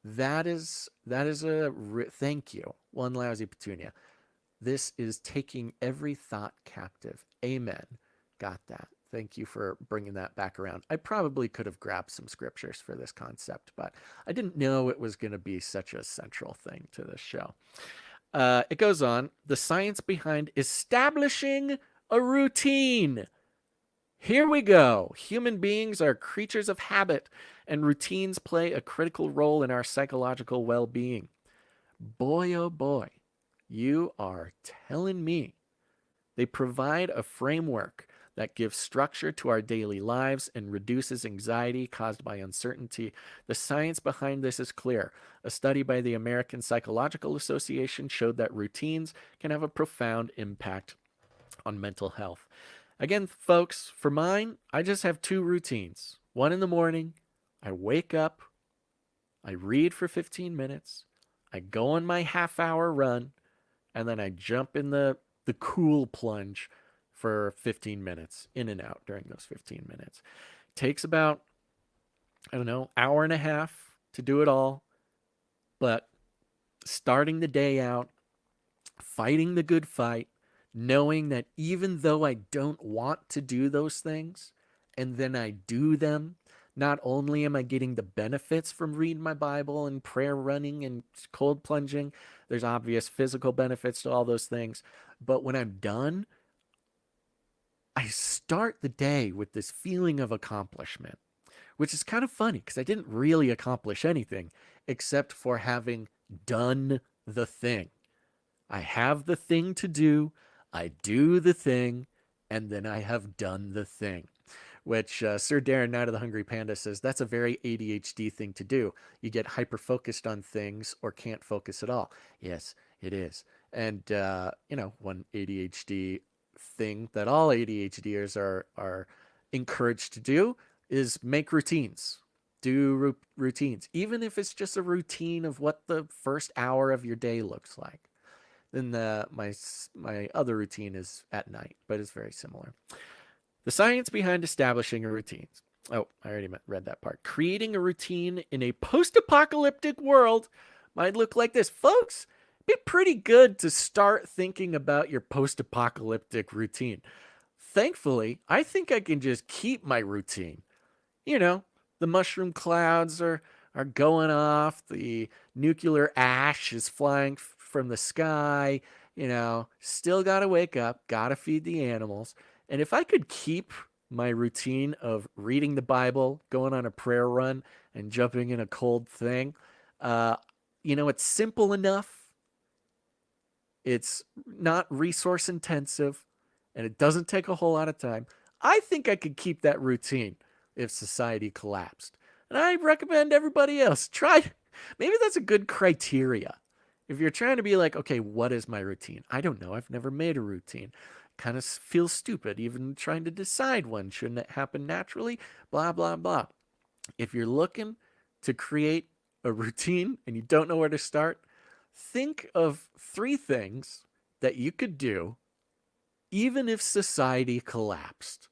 That is thank you, One Lousy Petunia. This is taking every thought captive. Amen. Got that. Thank you for bringing that back around. I probably could have grabbed some scriptures for this concept, but I didn't know it was going to be such a central thing to this show. It goes on. The science behind establishing a routine. Here we go. Human beings are creatures of habit, and routines play a critical role in our psychological well-being. Boy, oh boy, you are telling me. They provide a framework that gives structure to our daily lives and reduces anxiety caused by uncertainty. The science behind this is clear. A study by the American Psychological Association showed that routines can have a profound impact on mental health. Again, folks, for mine, I just have two routines. One in the morning, I wake up, I read for 15 minutes, I go on my half-hour run, and then I jump in the cool plunge for 15 minutes, in and out during those 15 minutes. Takes about, I don't know, hour and a half to do it all, but starting the day out, fighting the good fight, knowing that even though I don't want to do those things, and then I do them, not only am I getting the benefits from reading my Bible and prayer running and cold plunging, there's obvious physical benefits to all those things, but when I'm done, I start the day with this feeling of accomplishment, which is kind of funny because I didn't really accomplish anything except for having done the thing. I have the thing to do, I do the thing, and then I have done the thing. Which Sir Darren, Night of the Hungry Panda, says that's a very ADHD thing to do. You get hyper-focused on things or can't focus at all. Yes, it is. And, one ADHD thing that all ADHDers are encouraged to do is make routines. Do routines. Even if it's just a routine of what the first hour of your day looks like. Then my other routine is at night, but it's very similar. The science behind establishing a routine. Oh, I already read that part. Creating a routine in a post-apocalyptic world might look like this. Folks, it'd be pretty good to start thinking about your post-apocalyptic routine. Thankfully, I think I can just keep my routine. The mushroom clouds are going off. The nuclear ash is flying from the sky. Still got to wake up, got to feed the animals. And if I could keep my routine of reading the Bible, going on a prayer run, and jumping in a cold thing, it's simple enough. It's not resource intensive, and it doesn't take a whole lot of time. I think I could keep that routine if society collapsed. And I recommend everybody else try. Maybe that's a good criteria. If you're trying to be like, okay, what is my routine? I don't know. I've never made a routine. Kind of feels stupid even trying to decide one. Shouldn't it happen naturally? Blah, blah, blah. If you're looking to create a routine and you don't know where to start, think of 3 things that you could do even if society collapsed.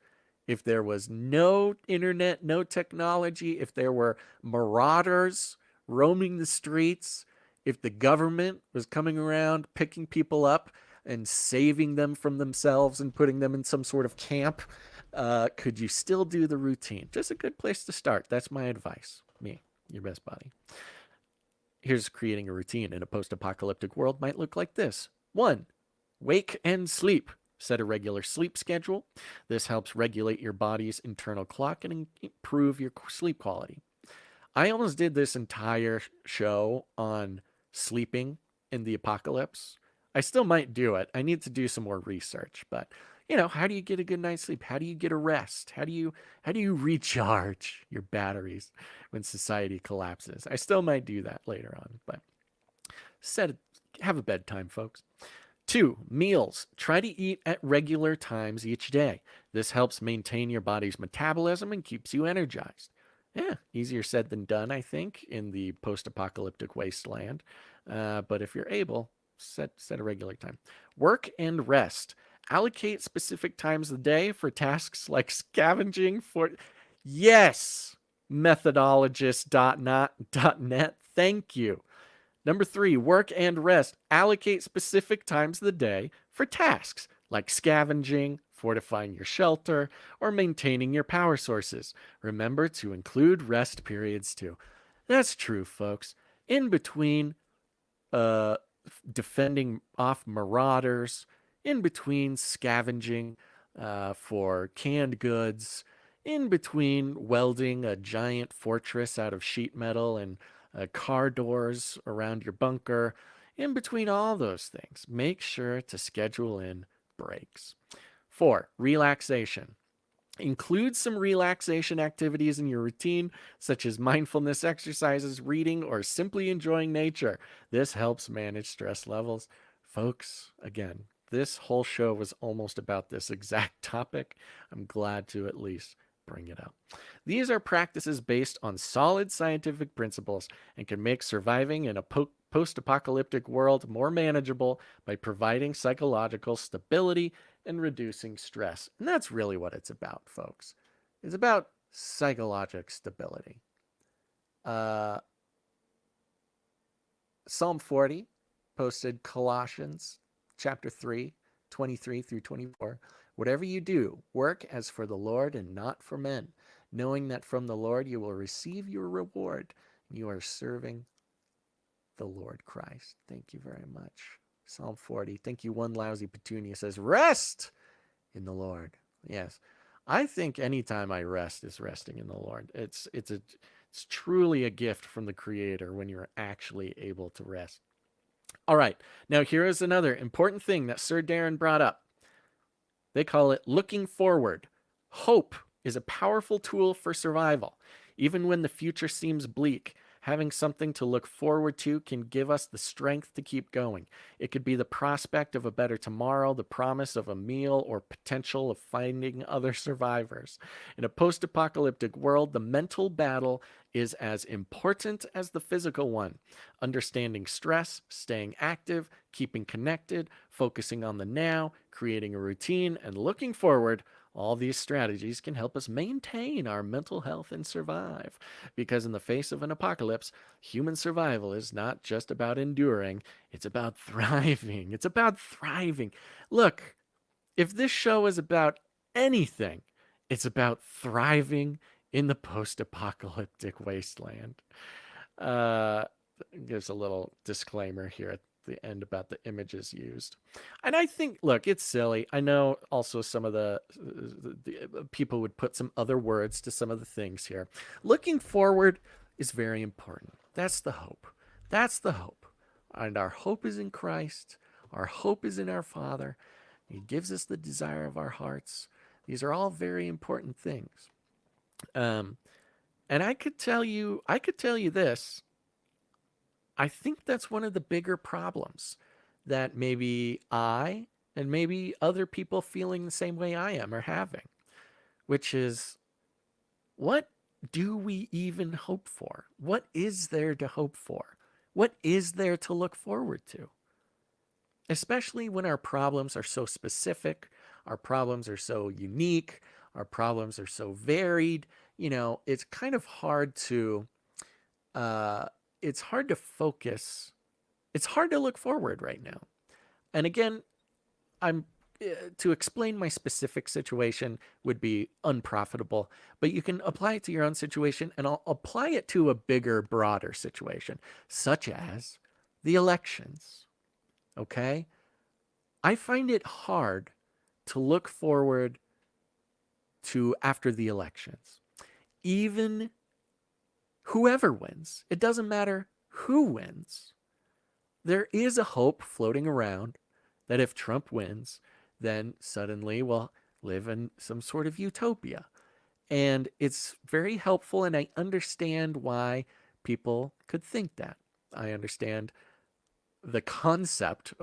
If there was no internet, no technology, if there were marauders roaming the streets, if the government was coming around picking people up and saving them from themselves and putting them in some sort of camp, could you still do the routine? Just a good place to start. That's my advice. Me, your best buddy. Here's creating a routine in a post-apocalyptic world might look like this. 1, wake and sleep. Set a regular sleep schedule. This helps regulate your body's internal clock and improve your sleep quality. I almost did this entire show on sleeping in the apocalypse. I still might do it. I need to do some more research, but how do you get a good night's sleep? How do you get a rest? How do you recharge your batteries when society collapses? I still might do that later on, but have a bedtime, folks. 2, meals. Try to eat at regular times each day. This helps maintain your body's metabolism and keeps you energized. Yeah, easier said than done, I think, in the post-apocalyptic wasteland. But if you're able, set a regular time. Work and rest. Allocate specific times of the day for tasks like scavenging for. Yes, methodologist.net. Thank you. Number 3, work and rest. Allocate specific times of the day for tasks like scavenging, fortifying your shelter, or maintaining your power sources. Remember to include rest periods too. That's true, folks. In between uh, defending off marauders, in between scavenging for canned goods, in between welding a giant fortress out of sheet metal and car doors around your bunker, in between all those things, make sure to schedule in breaks. 4, relaxation. Include some relaxation activities in your routine, such as mindfulness exercises, reading, or simply enjoying nature. This helps manage stress levels. Folks, again, this whole show was almost about this exact topic. I'm glad to at least bring it up. These are practices based on solid scientific principles and can make surviving in a post-apocalyptic world more manageable by providing psychological stability and reducing stress. And that's really what it's about, folks. It's about psychological stability. Psalm 40 posted Colossians chapter 3, 23 through 24. Whatever you do, work as for the Lord and not for men, knowing that from the Lord you will receive your reward. You are serving the Lord Christ. Thank you very much. Psalm 40. Thank you, One Lousy Petunia says, rest in the Lord. Yes. I think anytime I rest is resting in the Lord. It's truly a gift from the Creator when you're actually able to rest. All right. Now here is another important thing that Sir Darren brought up. They call it looking forward. Hope is a powerful tool for survival. Even when the future seems bleak, having something to look forward to can give us the strength to keep going. It could be the prospect of a better tomorrow, the promise of a meal, or potential of finding other survivors. In a post-apocalyptic world, the mental battle is as important as the physical one. Understanding stress, staying active, keeping connected, focusing on the now, creating a routine, and looking forward, all these strategies can help us maintain our mental health and survive. Because in the face of an apocalypse, human survival is not just about enduring, it's about thriving. It's about thriving. Look, if this show is about anything, it's about thriving in the post-apocalyptic wasteland. Gives a little disclaimer here at the end about the images used. And I think, look, it's silly. I know also some of the people would put some other words to some of the things here. Looking forward is very important. That's the hope. That's the hope. And our hope is in Christ. Our hope is in our Father. He gives us the desire of our hearts. These are all very important things. And I could tell you this. I think that's one of the bigger problems that maybe I and maybe other people feeling the same way I am are having, which is, what do we even hope for? What is there to hope for? What is there to look forward to? Especially when our problems are so specific, our problems are so unique, our problems are so varied. You know, it's kind of hard to focus. It's hard to look forward right now. And again, I'm to explain my specific situation would be unprofitable, but you can apply it to your own situation, and I'll apply it to a bigger, broader situation, such as the elections. Okay? I find it hard to look forward to after the elections. Even whoever wins, it doesn't matter who wins. There is a hope floating around that if Trump wins, then suddenly we'll live in some sort of utopia. And it's very helpful, and I understand why people could think that. I understand the concept.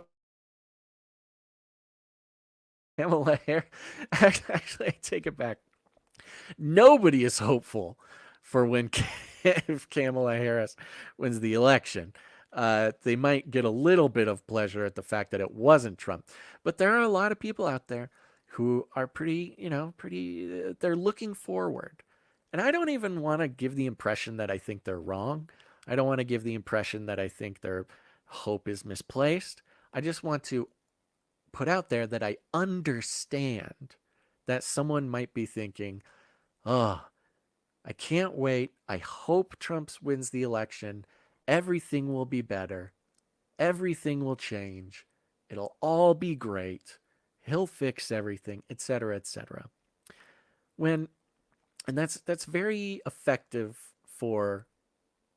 Kamala Harris, actually, I take it back. Nobody is hopeful for when if Kamala Harris wins the election. They might get a little bit of pleasure at the fact that it wasn't Trump. But there are a lot of people out there who are pretty, they're looking forward. And I don't even want to give the impression that I think they're wrong. I don't want to give the impression that I think their hope is misplaced. I just want to put out there that I understand that someone might be thinking, oh, I can't wait. I hope Trump wins the election. Everything will be better. Everything will change. It'll all be great. He'll fix everything, etc., etc. And that's very effective for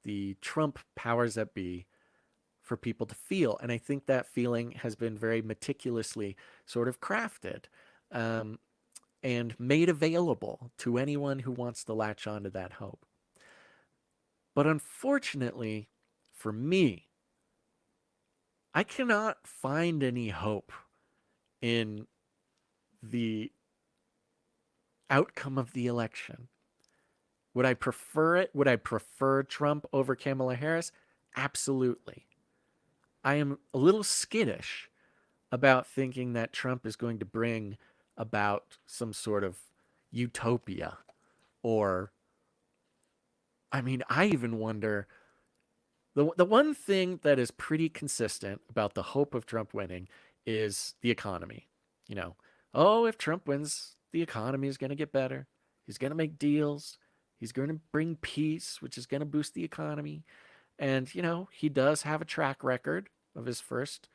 the Trump powers that be for people to feel. And I think that feeling has been very meticulously sort of crafted and made available to anyone who wants to latch onto that hope. But unfortunately, for me, I cannot find any hope in the outcome of the election. Would I prefer it? Would I prefer Trump over Kamala Harris? Absolutely. I am a little skittish about thinking that Trump is going to bring about some sort of utopia. Or, I mean, I even wonder, the one thing that is pretty consistent about the hope of Trump winning is the economy. If Trump wins, the economy is going to get better. He's going to make deals. He's going to bring peace, which is going to boost the economy. And, he does have a track record of his first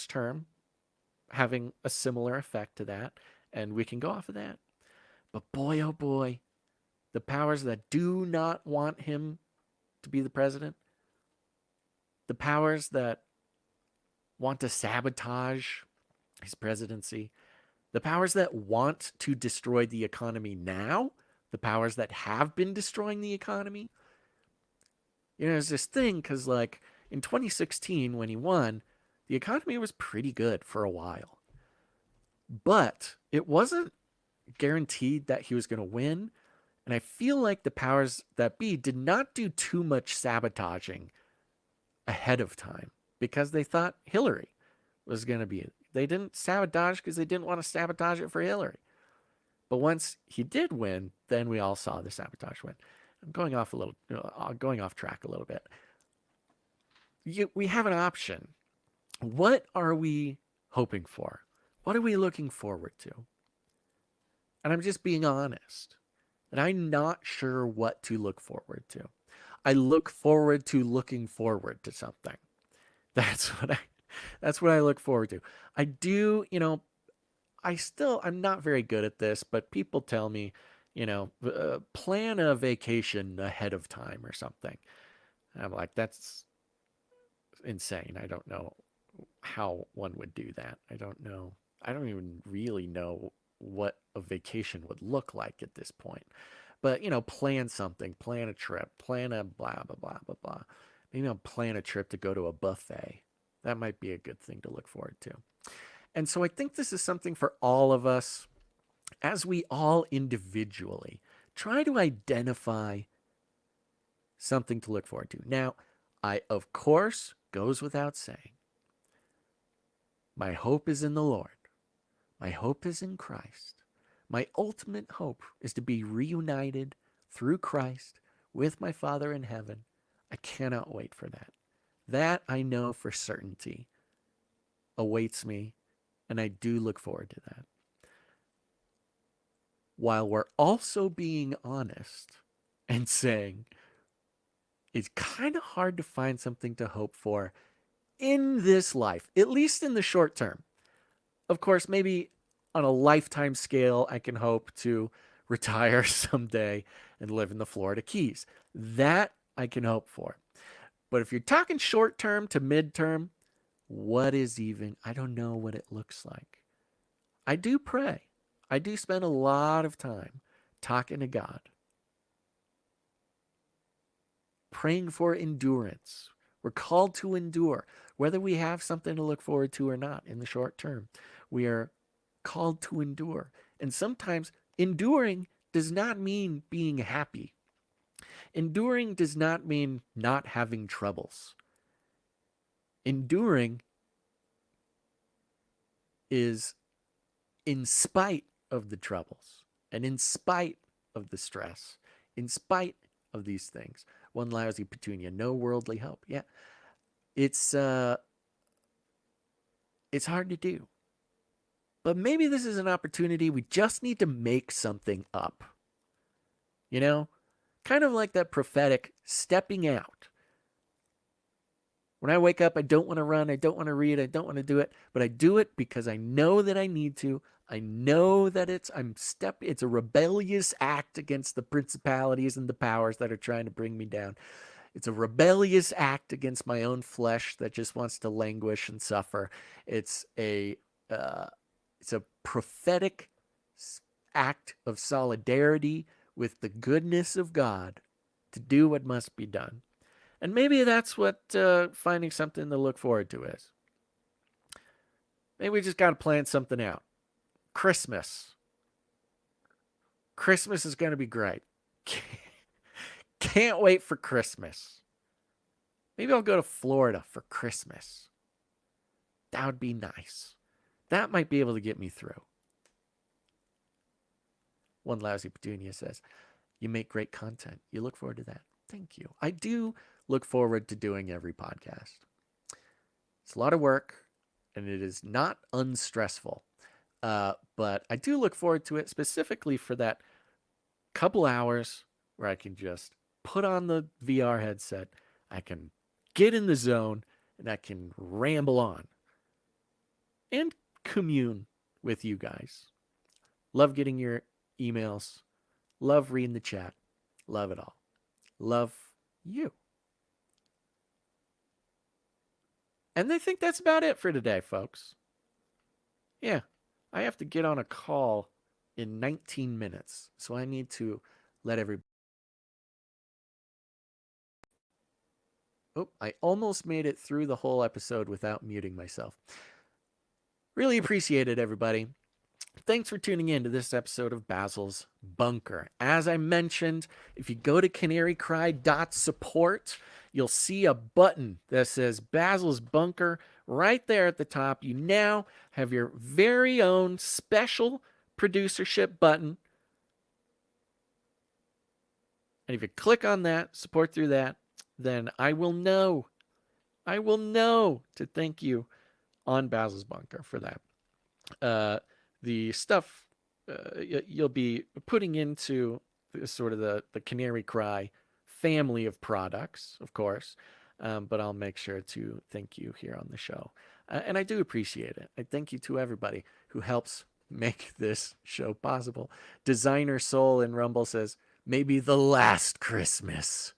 term having a similar effect to that. And we can go off of that. But boy, oh boy, the powers that do not want him to be the president, the powers that want to sabotage his presidency, the powers that want to destroy the economy now, the powers that have been destroying the economy. There's this thing because, in 2016, when he won, the economy was pretty good for a while. But it wasn't guaranteed that he was going to win. And I feel like the powers that be did not do too much sabotaging ahead of time because they thought Hillary was going to be it. They didn't sabotage because they didn't want to sabotage it for Hillary. But once he did win, then we all saw the sabotage win. I'm going off track a little bit. We have an option. What are we hoping for? What are we looking forward to? And I'm just being honest. And I'm not sure what to look forward to. I look forward to looking forward to something. That's what I look forward to. I do, I'm not very good at this, but people tell me, plan a vacation ahead of time or something. And I'm like, that's insane. I don't know how one would do that. I don't know. I don't even really know what a vacation would look like at this point. But, plan something, plan a trip, plan a blah, blah, blah, blah, blah. Maybe I'll plan a trip to go to a buffet. That might be a good thing to look forward to. And so I think this is something for all of us, as we all individually try to identify something to look forward to. Now, of course, goes without saying, my hope is in the Lord. My hope is in Christ. My ultimate hope is to be reunited through Christ with my Father in heaven. I cannot wait for that. That I know for certainty awaits me, and I do look forward to that. While we're also being honest and saying it's kind of hard to find something to hope for in this life, at least in the short term. Of course, maybe on a lifetime scale, I can hope to retire someday and live in the Florida Keys. That I can hope for. But if you're talking short term to midterm, I don't know what it looks like. I do pray. I do spend a lot of time talking to God, praying for endurance. We're called to endure, whether we have something to look forward to or not in the short term. We are called to endure. And sometimes enduring does not mean being happy. Enduring does not mean not having troubles. Enduring is in spite of the troubles and in spite of the stress, in spite of these things. One lousy petunia, no worldly hope. Yeah. It's hard to do. But maybe this is an opportunity. We just need to make something up. You know? Kind of like that prophetic stepping out. When I wake up, I don't want to run, I don't want to read, I don't want to do it, but I do it because I know that I need to. I know that it's a rebellious act against the principalities and the powers that are trying to bring me down. It's a rebellious act against my own flesh that just wants to languish and suffer. It's a prophetic act of solidarity with the goodness of God to do what must be done. And maybe that's what finding something to look forward to is. Maybe we just got to plan something out. Christmas. Christmas is going to be great. Can't wait for Christmas. Maybe I'll go to Florida for Christmas. That would be nice. That might be able to get me through. One lousy petunia says, you make great content. You look forward to that. Thank you. I do look forward to doing every podcast. It's a lot of work, and it is not unstressful. But I do look forward to it specifically for that couple hours where I can just put on the VR headset, I can get in the zone, and I can ramble on and commune with you guys. Love getting your emails. Love reading the chat. Love it all. Love you. And I think that's about it for today, folks. Yeah, I have to get on a call in 19 minutes, so I need to let everybody... Oh, I almost made it through the whole episode without muting myself. Really appreciate it, everybody. Thanks for tuning in to this episode of Basil's Bunker. As I mentioned, if you go to canarycry.support, you'll see a button that says Basil's Bunker right there at the top. You now have your very own special producership button. And if you click on that, support through that, then I will know to thank you on Basil's Bunker for that. The stuff you'll be putting into sort of the Canary Cry family of products, of course, but I'll make sure to thank you here on the show. And I do appreciate it. I thank you to everybody who helps make this show possible. Designer Soul in Rumble says, maybe the last Christmas.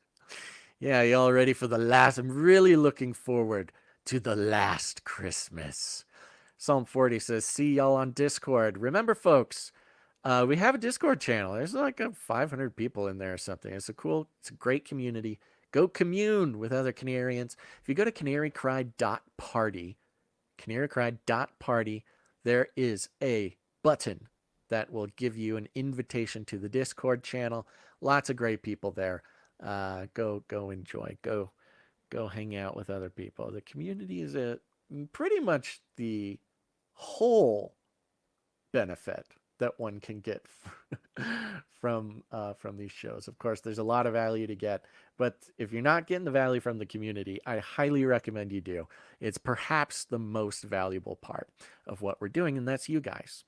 Yeah, y'all ready for the last? I'm really looking forward to the last Christmas. Psalm 40 says, see y'all on Discord. Remember, folks, we have a Discord channel. There's like 500 people in there or something. It's a great community. Go commune with other Canarians. If you go to canarycry.party, there is a button that will give you an invitation to the Discord channel. Lots of great people there. Go enjoy. Go hang out with other people. The community is pretty much the whole benefit that one can get from these shows. Of course, there's a lot of value to get, but if you're not getting the value from the community, I highly recommend you do. It's perhaps the most valuable part of what we're doing, and that's you guys.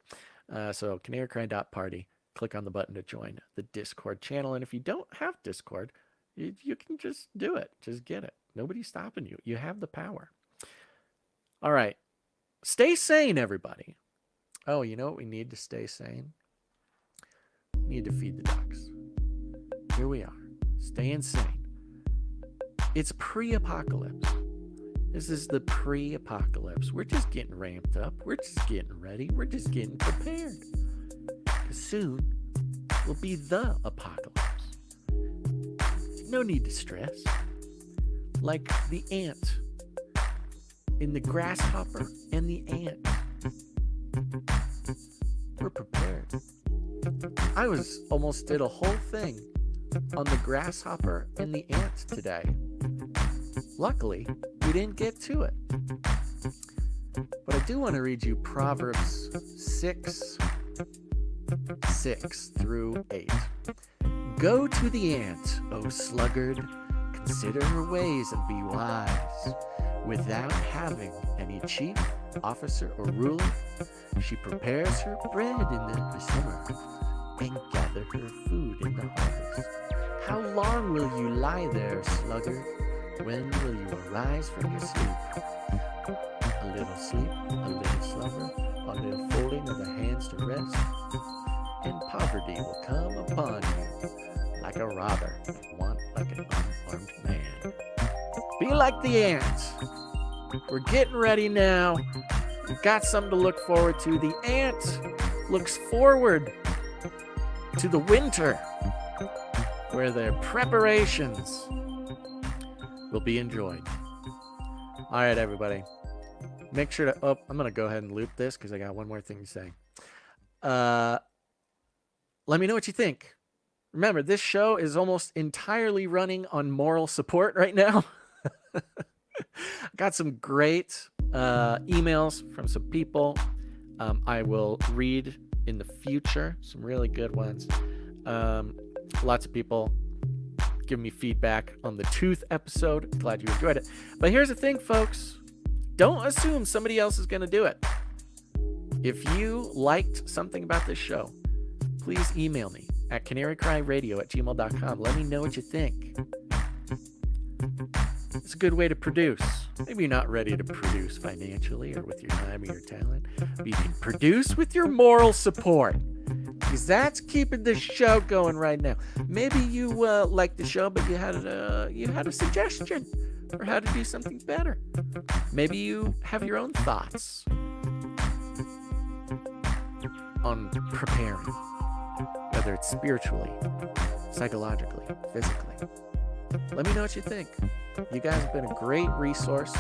So canarycry.party, click on the button to join the Discord channel. And if you don't have Discord, you can just do it. Just get it. Nobody's stopping you. You have the power. All right. Stay sane, everybody. Oh, you know what we need to stay sane? We need to feed the ducks. Here we are. Staying sane. It's pre-apocalypse. This is the pre-apocalypse. We're just getting ramped up. We're just getting ready. We're just getting prepared. Soon will be the apocalypse. No need to stress. Like the ant in the grasshopper and the ant. We're prepared. I almost did a whole thing on the grasshopper and the ant today. Luckily, we didn't get to it. But I do want to read you Proverbs 6:6-8. Go to the ant, O sluggard, consider her ways and be wise. Without having any chief, officer, or ruler, she prepares her bread in the summer and gather her food in the harvest. How long will you lie there, sluggard? When will you arise from your sleep? A little sleep, a little slumber, a little folding of the hands to rest, and poverty will come upon you like a robber, want like an unarmed man. Be like the ants. We're getting ready now. We've got something to look forward to. The ant looks forward to the winter, where their preparations will be enjoyed. All right, everybody. Make sure to... Oh, I'm going to go ahead and loop this because I got one more thing to say. Let me know what you think. Remember, this show is almost entirely running on moral support right now. Got some great emails from some people. I will read in the future some really good ones. Lots of people give me feedback on the tooth episode. Glad you enjoyed it. But here's the thing, folks. Don't assume somebody else is going to do it. If you liked something about this show, please email me at canarycryradio@gmail.com. Let me know what you think. It's a good way to produce. Maybe you're not ready to produce financially or with your time or your talent, but you can produce with your moral support, because that's keeping this show going right now. Maybe you like the show, but you had a suggestion for how to do something better. Maybe you have your own thoughts on preparing, whether it's spiritually, psychologically, physically. Let me know what you think. You guys have been a great resource,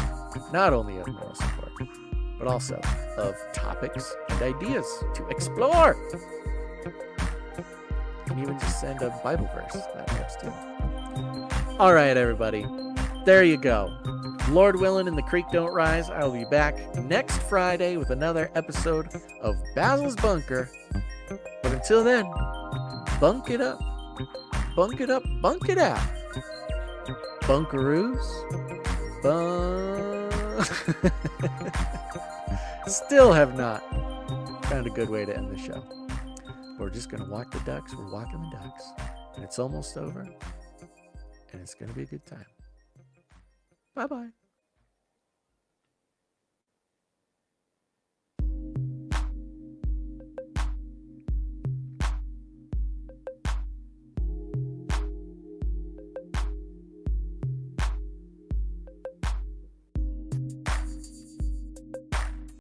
not only of moral support, but also of topics and ideas to explore. You can even just send a Bible verse. That helps too. All right, everybody. There you go. Lord willing and the creek don't rise, I will be back next Friday with another episode of Basil's Bunker. But until then, bunk it up. Bunk it up. Bunk it out. Bunkaroos. Still have not found a good way to end the show. We're just going to walk the ducks. We're walking the ducks. And it's almost over. And it's going to be a good time. Bye-bye.